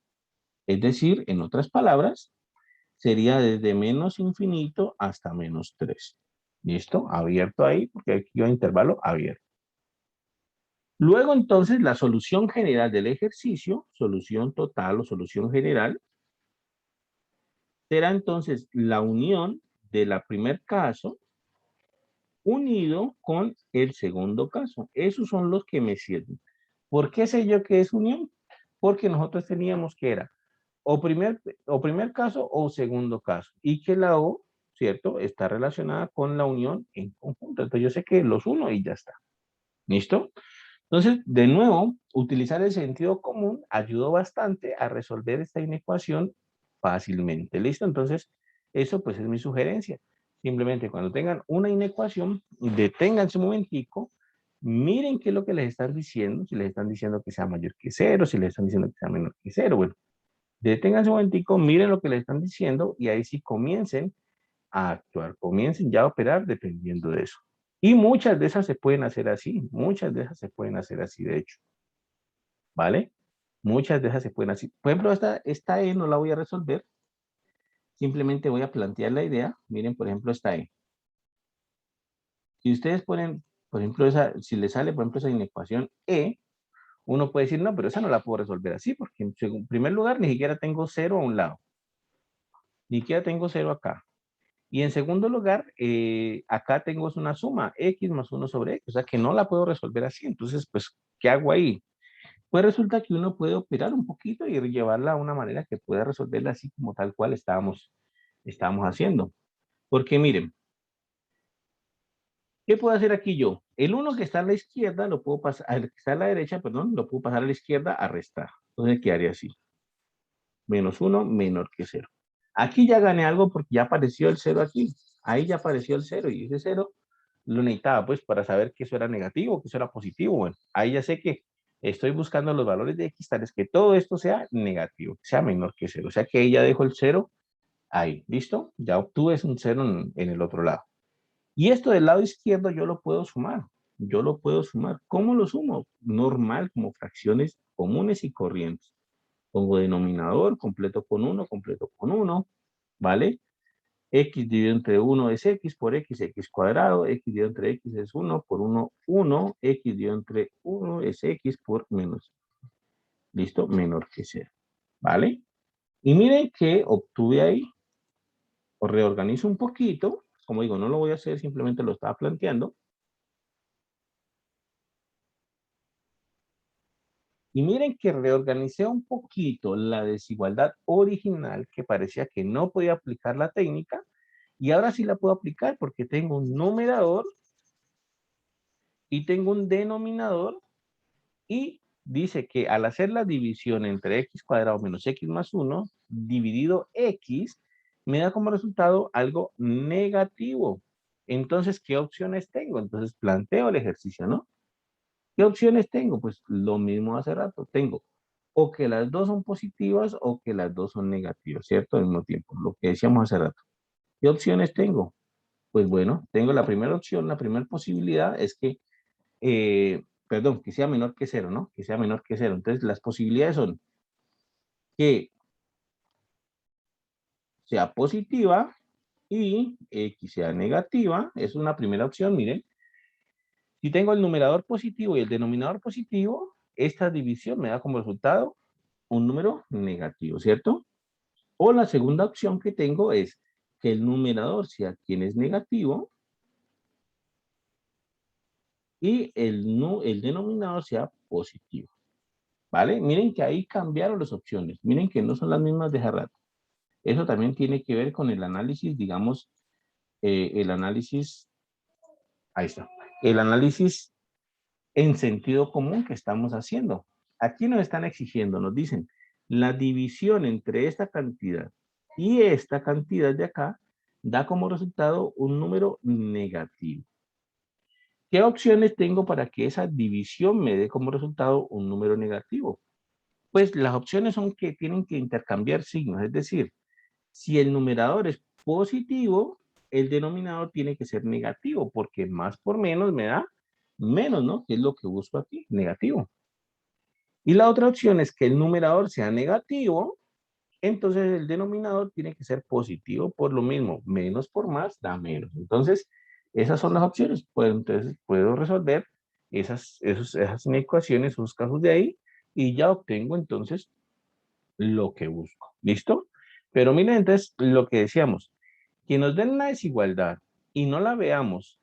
Es decir, en otras palabras, sería desde menos infinito hasta menos 3. ¿Listo? Abierto ahí, porque aquí va intervalo abierto. Luego, entonces, la solución general del ejercicio, solución total o solución general, será entonces la unión de la primer caso unido con el segundo caso. Esos son los que me sirven. ¿Por qué sé yo que es unión? Porque nosotros teníamos que era o primer caso o segundo caso. Y que la O, ¿cierto? Está relacionada con la unión en conjunto. Entonces yo sé que los uno y ya está. ¿Listo? Entonces, de nuevo, utilizar el sentido común ayudó bastante a resolver esta inecuación fácilmente. ¿Listo? Entonces, eso pues es mi sugerencia. Simplemente cuando tengan una inecuación, deténganse un momentico, miren qué es lo que les están diciendo, si les están diciendo que sea mayor que cero, si les están diciendo que sea menor que cero. Bueno, deténganse un momentico, miren lo que les están diciendo y ahí sí comiencen a actuar, comiencen ya a operar dependiendo de eso. Y muchas de esas se pueden hacer así, muchas de esas se pueden hacer así, de hecho, ¿vale? Muchas de esas se pueden hacer. Por ejemplo, esta E no la voy a resolver, simplemente voy a plantear la idea. Miren, por ejemplo, esta E. Si ustedes ponen, por ejemplo, si les sale, por ejemplo, esa inecuación E, uno puede decir, no, pero esa no la puedo resolver así, porque en primer lugar ni siquiera tengo cero a un lado, ni siquiera tengo cero acá. Y en segundo lugar, acá tengo una suma, x más 1 sobre x, o sea que no la puedo resolver así. Entonces, pues, ¿qué hago ahí? Pues resulta que uno puede operar un poquito y llevarla a una manera que pueda resolverla así como tal cual estábamos haciendo. Porque miren, ¿qué puedo hacer aquí yo? El 1 que está a la izquierda, lo puedo pasar, el que está a la derecha, perdón, lo puedo pasar a la izquierda a restar. Entonces quedaría así. Menos 1 menor que 0. Aquí ya gané algo porque ya apareció el 0 aquí. Ahí ya apareció el 0 y ese 0 lo necesitaba pues para saber que eso era negativo, que eso era positivo. Bueno, ahí ya sé que estoy buscando los valores de x tales que todo esto sea negativo, que sea menor que 0. O sea que ahí ya dejo el 0 ahí. ¿Listo? Ya obtuve un 0 en el otro lado. Y esto del lado izquierdo yo lo puedo sumar. Yo lo puedo sumar. ¿Cómo lo sumo? Normal, como fracciones comunes y corrientes. Pongo denominador, completo con 1, completo con 1, ¿vale? X dividido entre 1 es X por X, X cuadrado, X dividido entre X es 1 por 1, 1, X dividido entre 1 es X por menos. ¿Listo? Menor que 0, ¿vale? Y miren que obtuve ahí, o reorganizo un poquito, como digo, no lo voy a hacer, simplemente lo estaba planteando. Y miren que reorganicé un poquito la desigualdad original que parecía que no podía aplicar la técnica y ahora sí la puedo aplicar porque tengo un numerador y tengo un denominador y dice que al hacer la división entre x cuadrado menos x más 1 dividido x me da como resultado algo negativo. Entonces, ¿qué opciones tengo? Entonces planteo el ejercicio, ¿no? ¿Qué opciones tengo? Pues lo mismo hace rato. Tengo o que las dos son positivas o que las dos son negativas, ¿cierto? Al mismo tiempo, lo que decíamos hace rato. ¿Qué opciones tengo? Pues bueno, tengo la primera opción, la primera posibilidad es que, perdón, que sea menor que 0, ¿no? Que sea menor que 0. Entonces, las posibilidades son que sea positiva y X sea negativa. Es una primera opción, miren. Si tengo el numerador positivo y el denominador positivo, esta división me da como resultado un número negativo, ¿cierto? O la segunda opción que tengo es que el numerador sea quien es negativo y el denominador sea positivo. ¿vale? Miren que ahí cambiaron las opciones. Miren que no son las mismas de hace rato. Eso también tiene que ver con el análisis, digamos, el análisis, ahí está, el análisis en sentido común que estamos haciendo. Aquí nos están exigiendo, nos dicen, la división entre esta cantidad y esta cantidad de acá da como resultado un número negativo. ¿Qué opciones tengo para que esa división me dé como resultado un número negativo? Pues las opciones son que tienen que intercambiar signos, es decir, si el numerador es positivo, el denominador tiene que ser negativo, porque más por menos me da menos, ¿no? Que es lo que busco aquí, negativo. Y la otra opción es que el numerador sea negativo, entonces el denominador tiene que ser positivo por lo mismo. Menos por más da menos. Entonces, esas son las opciones. Pues entonces puedo resolver esas ecuaciones, esos casos de ahí, y ya obtengo entonces lo que busco. ¿Listo? Pero miren, entonces, lo que decíamos, que nos den una desigualdad y no la veamos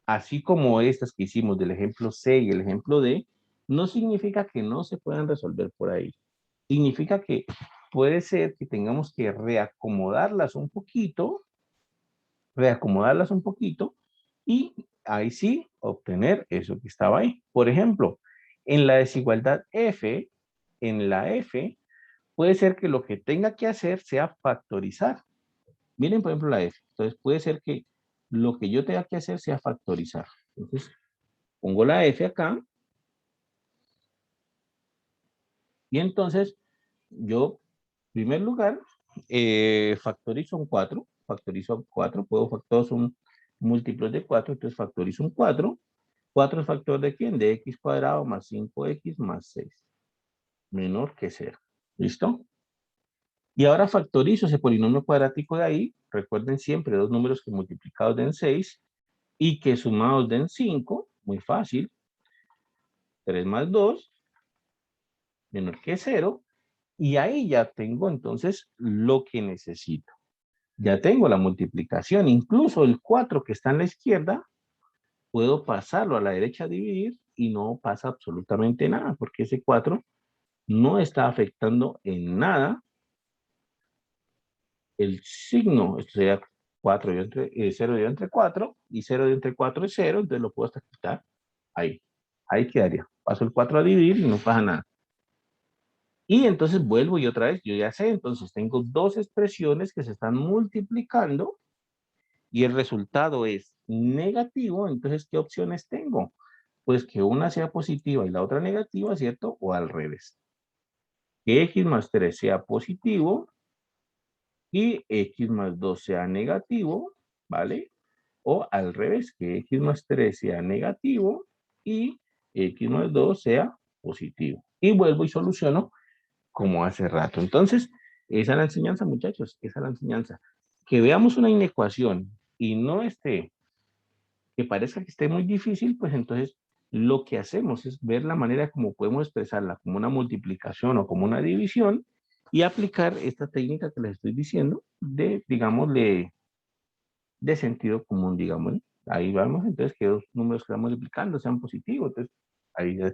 así como estas que hicimos del ejemplo C y el ejemplo D, no significa que no se puedan resolver por ahí. Significa que puede ser que tengamos que reacomodarlas un poquito y ahí sí obtener eso que estaba ahí. Por ejemplo, en la desigualdad F, en la F, puede ser que lo que tenga que hacer sea factorizar. Miren, por ejemplo, la F. Entonces, puede ser que lo que yo tenga que hacer sea factorizar. Entonces, pongo la F acá y entonces yo, en primer lugar, factorizo un 4. Factorizo 4. Todos son múltiplos de 4, entonces factorizo un 4. 4 es factor de quién? De x cuadrado más 5x más 6. Menor que 0. ¿Listo? Y ahora factorizo ese polinomio cuadrático de ahí. Recuerden siempre dos números que multiplicados den 6 y que sumados den 5. Muy fácil. 3 más 2 menor que 0. Y ahí ya tengo entonces lo que necesito. Ya tengo la multiplicación. Incluso el 4 que está en la izquierda, puedo pasarlo a la derecha a dividir y no pasa absolutamente nada, porque ese 4 no está afectando en nada el signo. Esto sería 4 0 dio entre 4 y 0 dio entre 4 es 0, entonces lo puedo hasta quitar ahí. Ahí quedaría. Paso el 4 a dividir y no pasa nada. Y entonces vuelvo y otra vez, yo ya sé, entonces tengo dos expresiones que se están multiplicando y el resultado es negativo, entonces, ¿qué opciones tengo? Pues que una sea positiva y la otra negativa, ¿cierto? O al revés. Que x más 3 sea positivo y x más 2 sea negativo, ¿vale? O al revés, que x más 3 sea negativo y x más 2 sea positivo. Y vuelvo y soluciono como hace rato. Entonces, esa es la enseñanza, muchachos, esa es la enseñanza. Que veamos una inecuación y no esté, que parezca que esté muy difícil, pues entonces lo que hacemos es ver la manera como podemos expresarla, como una multiplicación o como una división, y aplicar esta técnica que les estoy diciendo de, digamos, de sentido común, digamos. Ahí vamos, entonces, que dos números que vamos multiplicando sean positivos. Entonces, ahí ya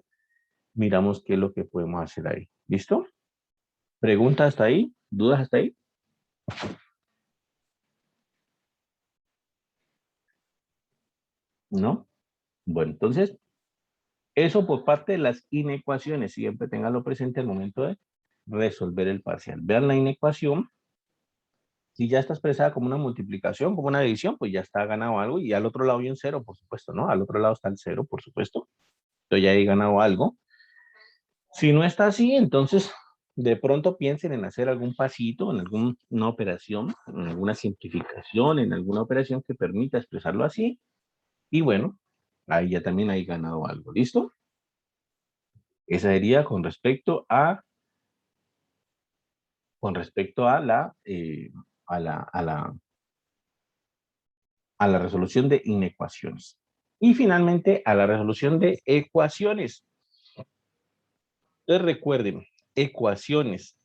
miramos qué es lo que podemos hacer ahí. ¿Listo? ¿Preguntas hasta ahí? ¿Dudas hasta ahí? ¿No? Bueno, entonces, eso por parte de las inecuaciones. Siempre tenganlo presente al momento de resolver el parcial. Vean la inecuación. Si ya está expresada como una multiplicación, como una división, pues ya está ganado algo. Y al otro lado hay un cero, por supuesto, ¿no? Al otro lado está el cero, por supuesto. Entonces ya he ganado algo. Si no está así, entonces de pronto piensen en hacer algún pasito, en alguna operación, en alguna simplificación, en alguna operación que permita expresarlo así. Y bueno, ahí ya también hay ganado algo. ¿Listo? Esa sería con respecto a la, a la, a la resolución de inecuaciones. Y finalmente a la resolución de ecuaciones. Entonces recuerden, ecuaciones.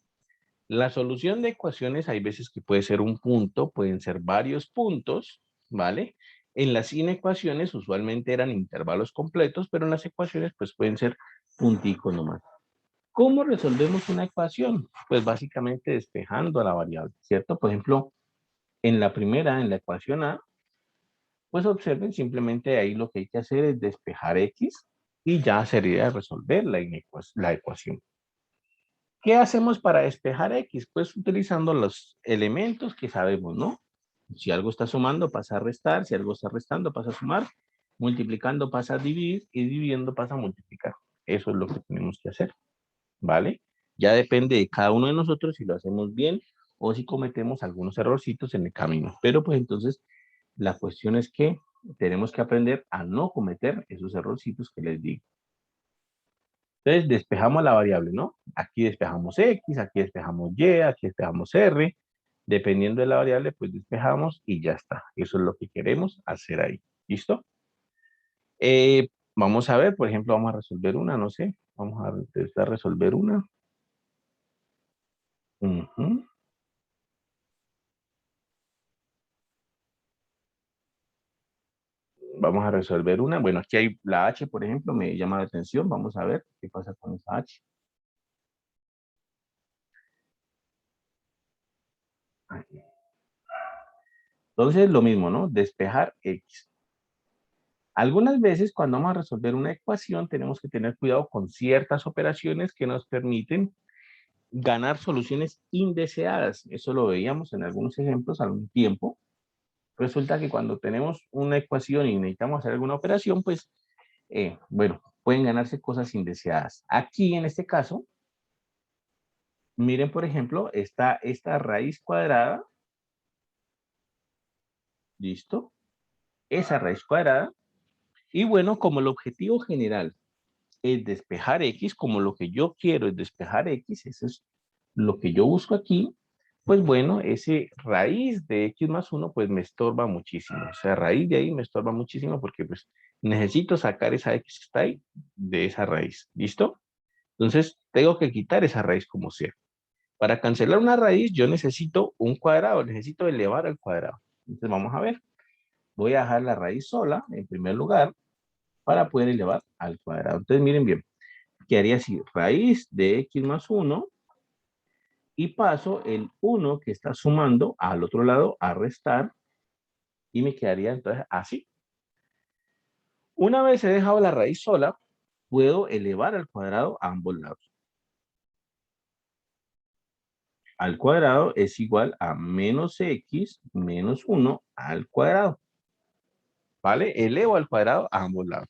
La solución de ecuaciones hay veces que puede ser un punto, pueden ser varios puntos, ¿vale? En las inecuaciones usualmente eran intervalos completos, pero en las ecuaciones pues pueden ser punticos nomás. ¿Cómo resolvemos una ecuación? Pues básicamente despejando a la variable, ¿cierto? Por ejemplo, en la primera, en la ecuación A, pues observen, simplemente ahí lo que hay que hacer es despejar X y ya sería resolver la ecuación. ¿Qué hacemos para despejar X? Pues utilizando los elementos que sabemos, ¿no? Si algo está sumando, pasa a restar. Si algo está restando, pasa a sumar. Multiplicando, pasa a dividir. Y dividiendo, pasa a multiplicar. Eso es lo que tenemos que hacer, ¿vale? Ya depende de cada uno de nosotros si lo hacemos bien o si cometemos algunos errorcitos en el camino. Pero pues entonces, la cuestión es que tenemos que aprender a no cometer esos errorcitos que les digo. Entonces, despejamos la variable, ¿no? Aquí despejamos X, aquí despejamos Y, aquí despejamos R. Dependiendo de la variable, pues despejamos y ya está. Eso es lo que queremos hacer ahí. ¿Listo? Vamos a ver, por ejemplo, vamos a resolver una, no sé. Vamos a intentar resolver una. Ujú. Vamos a resolver una. Bueno, aquí hay la H, por ejemplo, me llama la atención. Vamos a ver qué pasa con esa H. Aquí. Entonces, lo mismo, ¿no? Despejar X. Algunas veces cuando vamos a resolver una ecuación tenemos que tener cuidado con ciertas operaciones que nos permiten ganar soluciones indeseadas. Eso lo veíamos en algunos ejemplos algún tiempo. Resulta que cuando tenemos una ecuación y necesitamos hacer alguna operación, pues, bueno, pueden ganarse cosas indeseadas. Aquí, en este caso, miren, por ejemplo, está esta raíz cuadrada. ¿Listo? Esa raíz cuadrada. Y bueno, como el objetivo general es despejar X, como lo que yo quiero es despejar X, eso es lo que yo busco aquí, pues bueno, ese raíz de X más 1 pues me estorba muchísimo. O sea, raíz de ahí me estorba muchísimo porque pues necesito sacar esa X que está ahí de esa raíz. ¿Listo? Entonces, tengo que quitar esa raíz como sea. Para cancelar una raíz, yo necesito un cuadrado, necesito elevar al cuadrado. Entonces, vamos a ver. Voy a dejar la raíz sola, en primer lugar, para poder elevar al cuadrado. Entonces, miren bien, que haría así, raíz de X más 1 y paso el 1 que está sumando al otro lado a restar y me quedaría entonces así. Una vez he dejado la raíz sola, puedo elevar al cuadrado a ambos lados. Al cuadrado es igual a menos X menos 1 al cuadrado. ¿Vale? Elevo al cuadrado a ambos lados.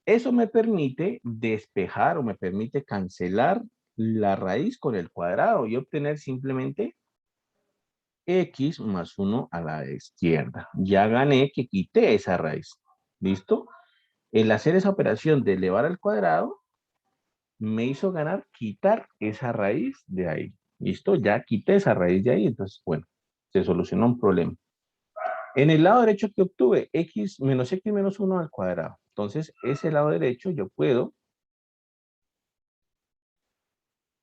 Eso me permite despejar o me permite cancelar la raíz con el cuadrado y obtener simplemente X más 1 a la izquierda. Ya gané que quité esa raíz. ¿Listo? El hacer esa operación de elevar al cuadrado me hizo ganar quitar esa raíz de ahí. ¿Listo? Ya quité esa raíz de ahí. Entonces, bueno, se solucionó un problema. En el lado derecho que obtuve, X menos 1 al cuadrado. Entonces, ese lado derecho yo puedo,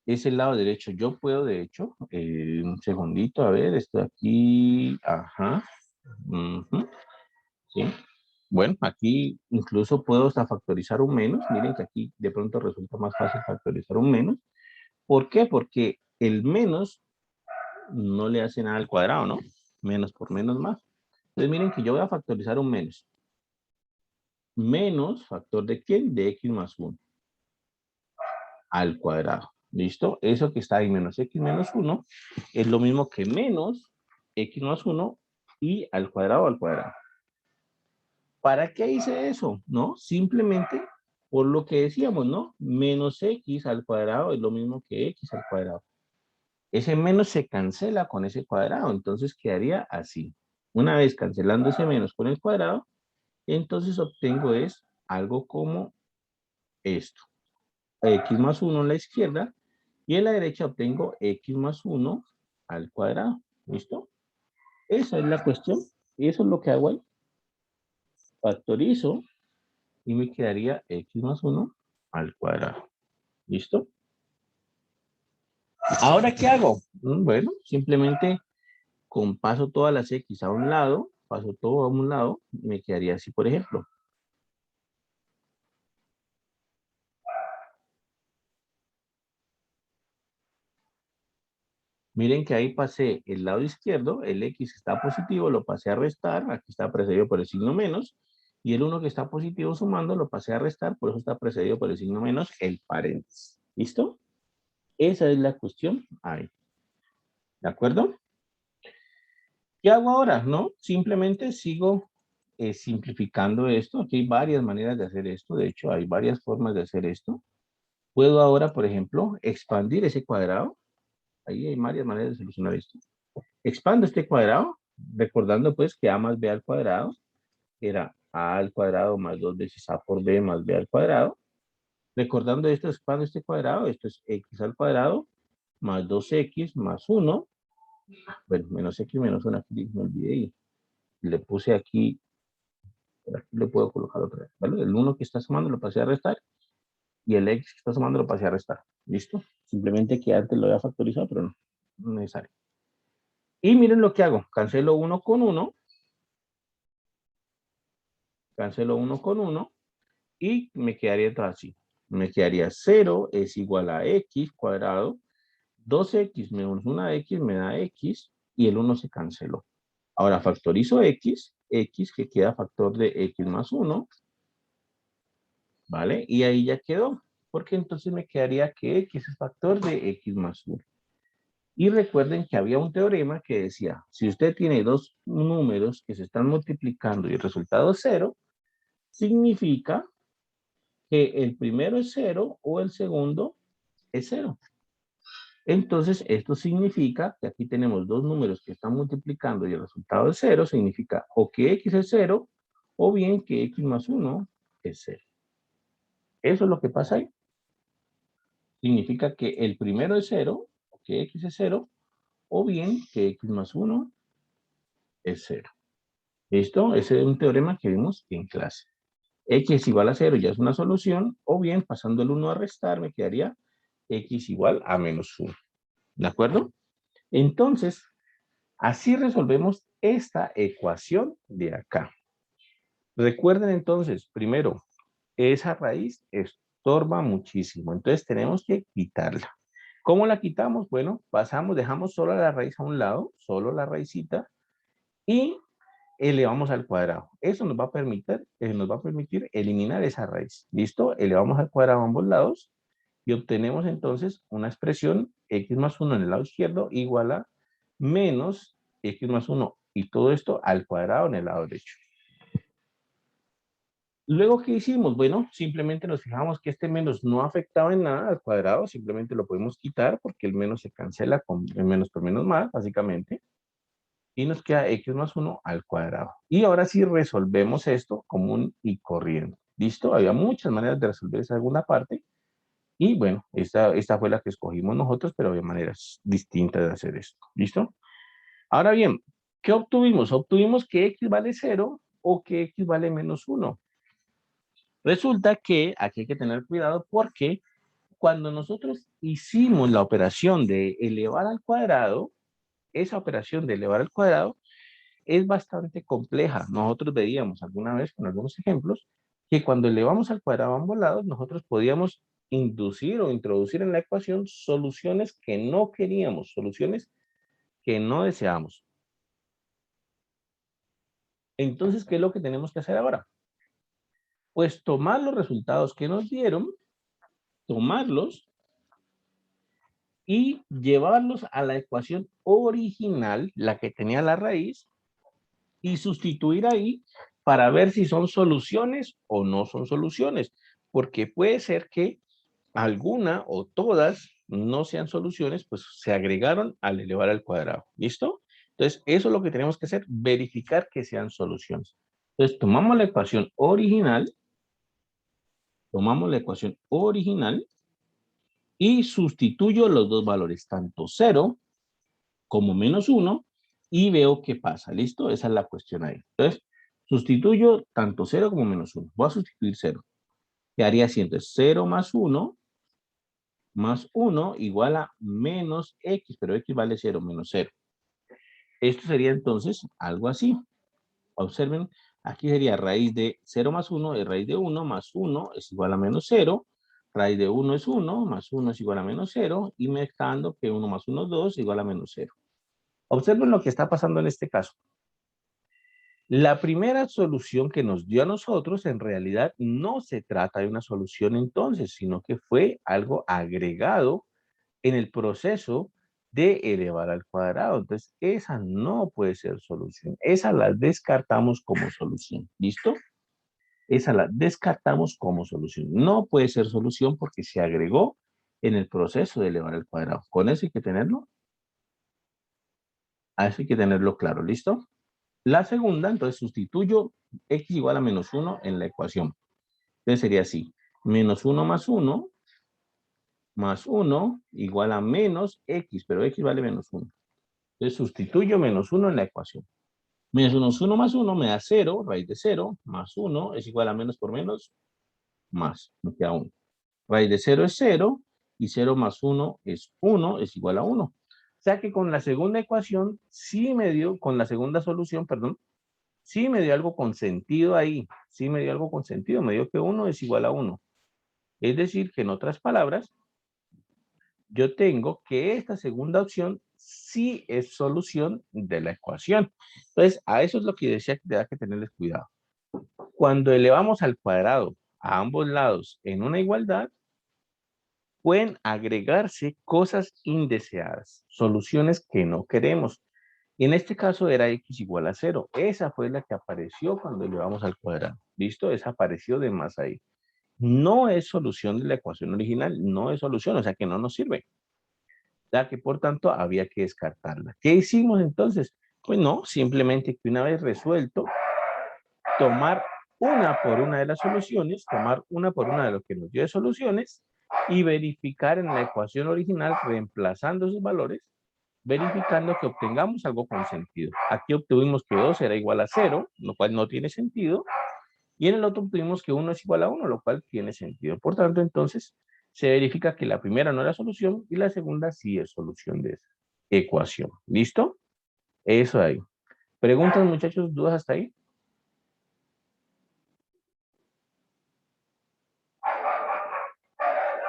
de hecho, un segundito, a ver, estoy aquí, ajá, ¿sí? Bueno, aquí incluso puedo hasta factorizar un menos. Miren que aquí de pronto resulta más fácil factorizar un menos. ¿Por qué? Porque el menos no le hace nada al cuadrado, ¿no? Menos por menos más. Entonces miren que yo voy a factorizar un menos. Menos, ¿factor de quién? De X más 1 al cuadrado. ¿Listo? Eso que está ahí, menos X menos 1, es lo mismo que menos X más 1 y al cuadrado. ¿Para qué hice eso? ¿No? Simplemente por lo que decíamos, ¿no? Menos X al cuadrado es lo mismo que X al cuadrado. Ese menos se cancela con ese cuadrado, entonces quedaría así. Una vez cancelando ese menos con el cuadrado, entonces obtengo es algo como esto. X más 1 a la izquierda y en la derecha obtengo X más 1 al cuadrado. ¿Listo? Esa es la cuestión y eso es lo que hago ahí. Factorizo y me quedaría X más 1 al cuadrado. ¿Listo? ¿Ahora qué hago? Bueno, simplemente paso todas las X a un lado, paso todo a un lado y me quedaría así, por ejemplo. Miren que ahí pasé el lado izquierdo, el X está positivo, lo pasé a restar, aquí está precedido por el signo menos, y el 1 que está positivo sumando lo pasé a restar, por eso está precedido por el signo menos, el paréntesis. ¿Listo? Esa es la cuestión ahí. ¿De acuerdo? ¿Qué hago ahora? No, simplemente sigo simplificando esto. Aquí hay varias maneras de hacer esto. De hecho, hay varias formas de hacer esto. Puedo ahora, por ejemplo, expandir ese cuadrado. Ahí hay varias maneras de solucionar esto. Expando este cuadrado, recordando pues que a más b al cuadrado era a al cuadrado más 2 veces a por b más b al cuadrado. Recordando esto, expando este cuadrado, esto es x al cuadrado más 2x más 1. Bueno, menos x menos 1, aquí me olvidé y le puse aquí, aquí lo puedo colocar otra vez, ¿vale? El 1 que está sumando lo pasé a restar y el x que está sumando lo pasé a restar. ¿Listo? Simplemente que antes lo había factorizado, pero no, no es necesario. Y miren lo que hago. Cancelo 1 con 1. Cancelo 1 con 1. Y me quedaría todo así. Me quedaría 0 es igual a x cuadrado. 2x menos 1x me da x. Y el 1 se canceló. Ahora factorizo x. X que queda factor de x más 1. ¿Vale? Y ahí ya quedó. Porque entonces me quedaría que x es factor de x más 1. Y recuerden que había un teorema que decía, si usted tiene dos números que se están multiplicando y el resultado es 0, significa que el primero es 0 o el segundo es 0. Entonces, esto significa que aquí tenemos dos números que están multiplicando y el resultado es 0, significa o que x es 0 o bien que x más 1 es 0. Eso es lo que pasa ahí. Significa que el primero es 0, o que x es 0, o bien que x más 1 es 0. ¿Listo? Ese es un teorema que vimos en clase. X es igual a 0 ya es una solución, o bien pasando el 1 a restar me quedaría x igual a menos 1. ¿De acuerdo? Entonces, así resolvemos esta ecuación de acá. Recuerden entonces, primero, esa raíz estorba muchísimo, entonces tenemos que quitarla. ¿Cómo la quitamos? Bueno, pasamos, dejamos solo la raíz a un lado, solo la raicita, y elevamos al cuadrado. Eso nos va a permitir eliminar esa raíz. ¿Listo? Elevamos al cuadrado a ambos lados y obtenemos entonces una expresión x más 1 en el lado izquierdo igual a menos x más 1 y todo esto al cuadrado en el lado derecho. Luego, ¿qué hicimos? Bueno, simplemente nos fijamos que este menos no afectaba en nada al cuadrado, simplemente lo podemos quitar porque el menos se cancela con el menos por menos más, básicamente. Y nos queda x más 1 al cuadrado. Y ahora sí resolvemos esto común y corriente. ¿Listo? Había muchas maneras de resolver esa segunda parte. Y bueno, esta fue la que escogimos nosotros, pero había maneras distintas de hacer esto. ¿Listo? Ahora bien, ¿qué obtuvimos? Obtuvimos que x vale 0 o que x vale menos 1. Resulta que aquí hay que tener cuidado porque cuando nosotros hicimos la operación de elevar al cuadrado, esa operación de elevar al cuadrado es bastante compleja. Nosotros veíamos alguna vez con algunos ejemplos que cuando elevamos al cuadrado a ambos lados, nosotros podíamos inducir o introducir en la ecuación soluciones que no queríamos, soluciones que no deseamos. Entonces, ¿qué es lo que tenemos que hacer ahora? Pues tomar los resultados que nos dieron, tomarlos y llevarlos a la ecuación original, la que tenía la raíz, y sustituir ahí para ver si son soluciones o no son soluciones, porque puede ser que alguna o todas no sean soluciones, pues se agregaron al elevar al cuadrado. ¿Listo? Entonces, eso es lo que tenemos que hacer, verificar que sean soluciones. Entonces, tomamos la ecuación original y sustituyo los dos valores, tanto 0 como menos 1, y veo qué pasa. ¿Listo? Esa es la cuestión ahí. Entonces, sustituyo tanto 0 como menos 1. Voy a sustituir 0. Quedaría así, entonces 0 más 1 igual a menos x, pero x vale 0, menos 0. Esto sería entonces algo así. Observen, aquí sería raíz de 0 más 1 es raíz de 1 más 1 es igual a menos 0. Raíz de 1 es 1, más 1 es igual a menos 0, y mezclando que 1 más 1 es 2, igual a menos 0. Observen lo que está pasando en este caso. La primera solución que nos dio a nosotros, en realidad, no se trata de una solución entonces, sino que fue algo agregado en el proceso de elevar al cuadrado. Entonces, esa no puede ser solución. Esa la descartamos como solución. ¿Listo? Esa la descartamos como solución. No puede ser solución porque se agregó en el proceso de elevar al cuadrado. Con eso hay que tenerlo. A eso hay que tenerlo claro. ¿Listo? La segunda, entonces sustituyo x igual a menos 1 en la ecuación. Entonces sería así. Menos 1 más 1 igual a menos x, pero x vale menos 1. Entonces sustituyo menos 1 en la ecuación. Menos 1 más 1 me da 0, raíz de 0, más 1 es igual a menos por menos, más, me queda 1. Raíz de 0 es 0, y 0 más 1 es 1, es igual a 1. O sea que con la segunda ecuación, sí me dio, con la segunda solución, perdón, sí me dio algo con sentido ahí, sí me dio algo con sentido, me dio que 1 es igual a 1. Es decir, que en otras palabras, yo tengo que esta segunda opción sí es solución de la ecuación. Entonces, a eso es lo que decía que hay que tenerles cuidado. Cuando elevamos al cuadrado a ambos lados en una igualdad, pueden agregarse cosas indeseadas, soluciones que no queremos. Y en este caso era x igual a 0. Esa fue la que apareció cuando elevamos al cuadrado. ¿Listo? Esa apareció de más ahí. No es solución de la ecuación original, no es solución, o sea que no nos sirve. Ya que por tanto había que descartarla. ¿Qué hicimos entonces? Pues no, simplemente que una vez resuelto, tomar una por una de las soluciones, tomar una por una de lo que nos dio de soluciones y verificar en la ecuación original, reemplazando esos valores, verificando que obtengamos algo con sentido. Aquí obtuvimos que 2 era igual a 0, lo cual no tiene sentido, y en el otro obtuvimos que 1 es igual a 1, lo cual tiene sentido. Por tanto, entonces, se verifica que la primera no era solución y la segunda sí es solución de esa ecuación. ¿Listo? Eso ahí. ¿Preguntas, muchachos? ¿Dudas hasta ahí?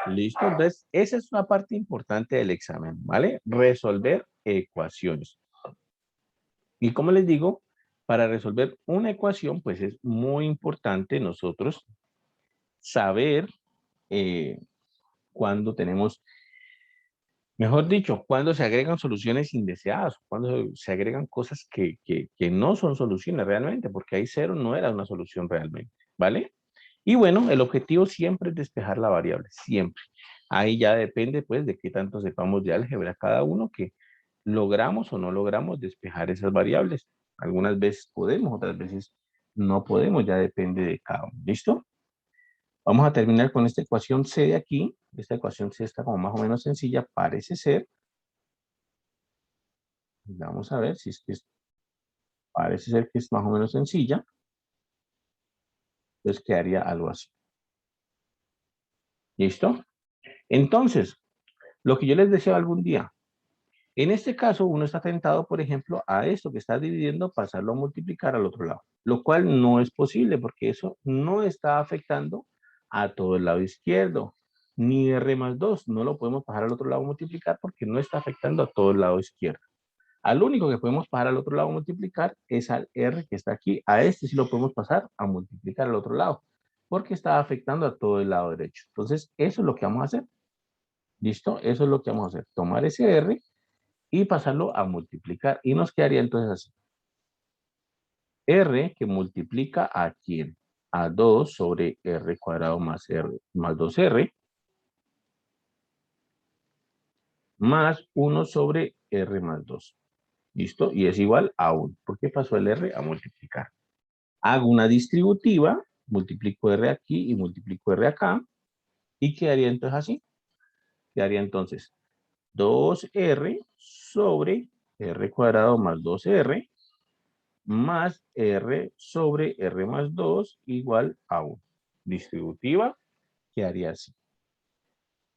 Listo. Entonces, esa es una parte importante del examen, ¿vale? Resolver ecuaciones. Y como les digo, para resolver una ecuación, pues es muy importante nosotros saber cuándo tenemos, mejor dicho, cuándo se agregan soluciones indeseadas, cuándo se agregan cosas que no son soluciones realmente, porque ahí 0 no era una solución realmente, ¿vale? Y bueno, el objetivo siempre es despejar la variable, siempre. Ahí ya depende, pues, de qué tanto sepamos de álgebra cada uno, que logramos o no logramos despejar esas variables. Algunas veces podemos, otras veces no podemos, ya depende de cada uno. ¿Listo? Vamos a terminar con esta ecuación C de aquí. Esta ecuación C está como más o menos sencilla, parece ser. Vamos a ver si es que parece ser que es más o menos sencilla. Entonces quedaría algo así. ¿Listo? Entonces, lo que yo les decía algún día, en este caso uno está tentado, por ejemplo, a esto que está dividiendo, pasarlo a multiplicar al otro lado, lo cual no es posible porque eso no está afectando a todo el lado izquierdo, ni R más 2, no lo podemos pasar al otro lado a multiplicar porque no está afectando a todo el lado izquierdo. Al único que podemos pasar al otro lado a multiplicar es al R que está aquí, a este sí lo podemos pasar a multiplicar al otro lado, porque está afectando a todo el lado derecho. Entonces, eso es lo que vamos a hacer. ¿Listo? Eso es lo que vamos a hacer. Tomar ese R y pasarlo a multiplicar. Y nos quedaría entonces así. R que multiplica a quién? A 2 sobre R cuadrado más R más 2R más 1 sobre R más 2. ¿Listo? Y es igual a 1. ¿Por qué pasó el R a multiplicar? Hago una distributiva, multiplico R aquí y multiplico R acá. Y quedaría entonces así. Quedaría entonces 2R sobre R cuadrado más 2R más R sobre R más 2 igual a 1. Distributiva quedaría así.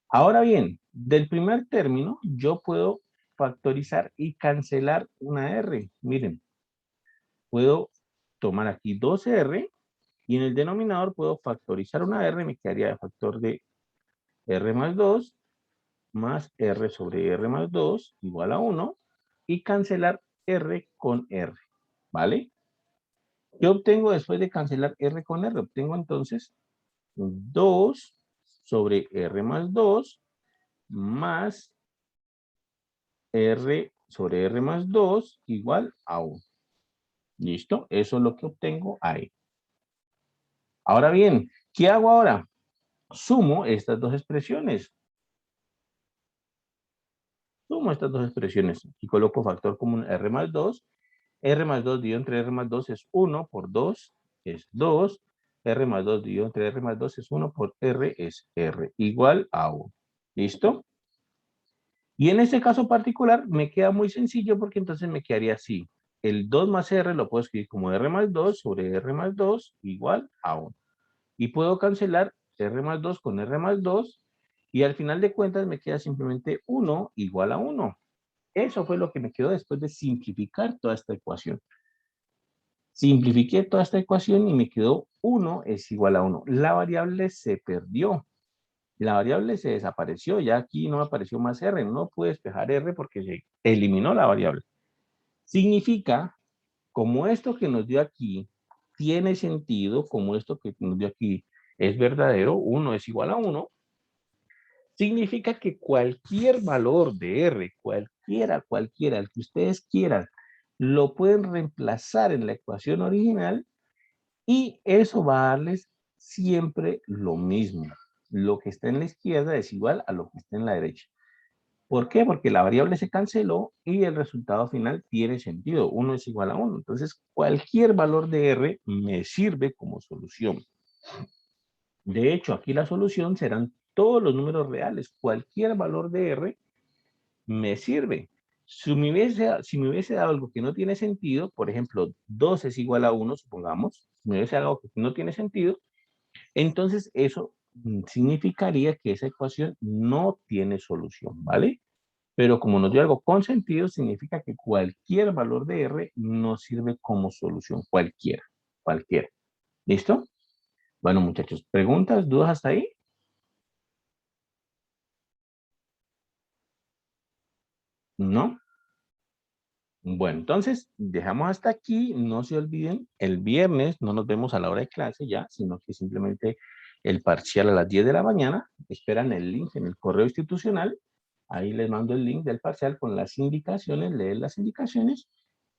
Ahora bien, del primer término yo puedo factorizar y cancelar una R. Miren, puedo tomar aquí 2R y en el denominador puedo factorizar una R, me quedaría de factor de R más 2 más R sobre R más 2 igual a 1 y cancelar R con R, ¿vale? ¿Qué obtengo después de cancelar R con R? Obtengo entonces 2 sobre R más 2 más R sobre R más 2 igual a 1. ¿Listo? Eso es lo que obtengo ahí. Ahora bien, ¿qué hago ahora? Sumo estas dos expresiones. Sumo estas dos expresiones y coloco factor común R más 2. R más 2 dividido entre R más 2 es 1 por 2 es 2. R más 2 dividido entre R más 2 es 1 por R es R igual a 1. ¿Listo? Y en este caso particular me queda muy sencillo porque entonces me quedaría así. El 2 más R lo puedo escribir como R más 2 sobre R más 2 igual a 1. Y puedo cancelar R más 2 con R más 2 y al final de cuentas me queda simplemente 1 igual a 1. Eso fue lo que me quedó después de simplificar toda esta ecuación. Simplifiqué toda esta ecuación y me quedó 1 es igual a 1. La variable se perdió. La variable se desapareció. Ya aquí no apareció más R. No pude despejar R porque se eliminó la variable. Significa, como esto que nos dio aquí tiene sentido, como esto que nos dio aquí es verdadero, 1 es igual a 1, significa que cualquier valor de R, cualquiera, el que ustedes quieran, lo pueden reemplazar en la ecuación original y eso va a darles siempre lo mismo. Lo que está en la izquierda es igual a lo que está en la derecha. ¿Por qué? Porque la variable se canceló y el resultado final tiene sentido. 1 es igual a 1. Entonces, cualquier valor de R me sirve como solución. De hecho, aquí la solución serán todos los números reales. Cualquier valor de R me sirve. Si me hubiese dado algo que no tiene sentido, por ejemplo, 2 es igual a 1, supongamos, si me hubiese dado algo que no tiene sentido, entonces eso significaría que esa ecuación no tiene solución, ¿vale? Pero como nos dio algo con sentido, significa que cualquier valor de R nos sirve como solución, cualquiera. ¿Listo? Bueno, muchachos, ¿preguntas, dudas hasta ahí? ¿No? Bueno, entonces dejamos hasta aquí. No se olviden, el viernes no nos vemos a la hora de clase ya, sino que simplemente el parcial a las 10 de la mañana. Esperan el link en el correo institucional. Ahí les mando el link del parcial con las indicaciones, leen las indicaciones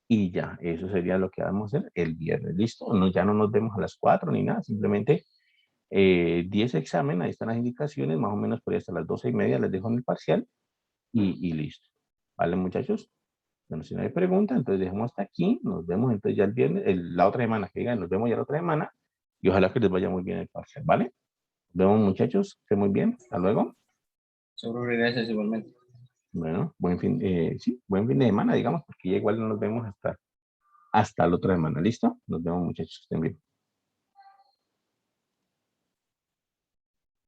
y ya, eso sería lo que vamos a hacer el viernes. ¿Listo? No, ya no nos vemos a las 4 ni nada, simplemente 10 examen, ahí están las indicaciones, más o menos por ahí hasta las 12:30 les dejo en el parcial y listo. ¿Vale, muchachos? Bueno, si no hay pregunta, entonces dejemos hasta aquí. Nos vemos entonces ya el viernes, la otra semana, que digan, nos vemos ya la otra semana. Y ojalá que les vaya muy bien el parcial, ¿vale? Nos vemos, muchachos. Que muy bien. Hasta luego. Seguro, gracias igualmente. Bueno, buen fin de semana, digamos, porque ya igual no nos vemos hasta la otra semana. ¿Listo? Nos vemos, muchachos. Que estén bien.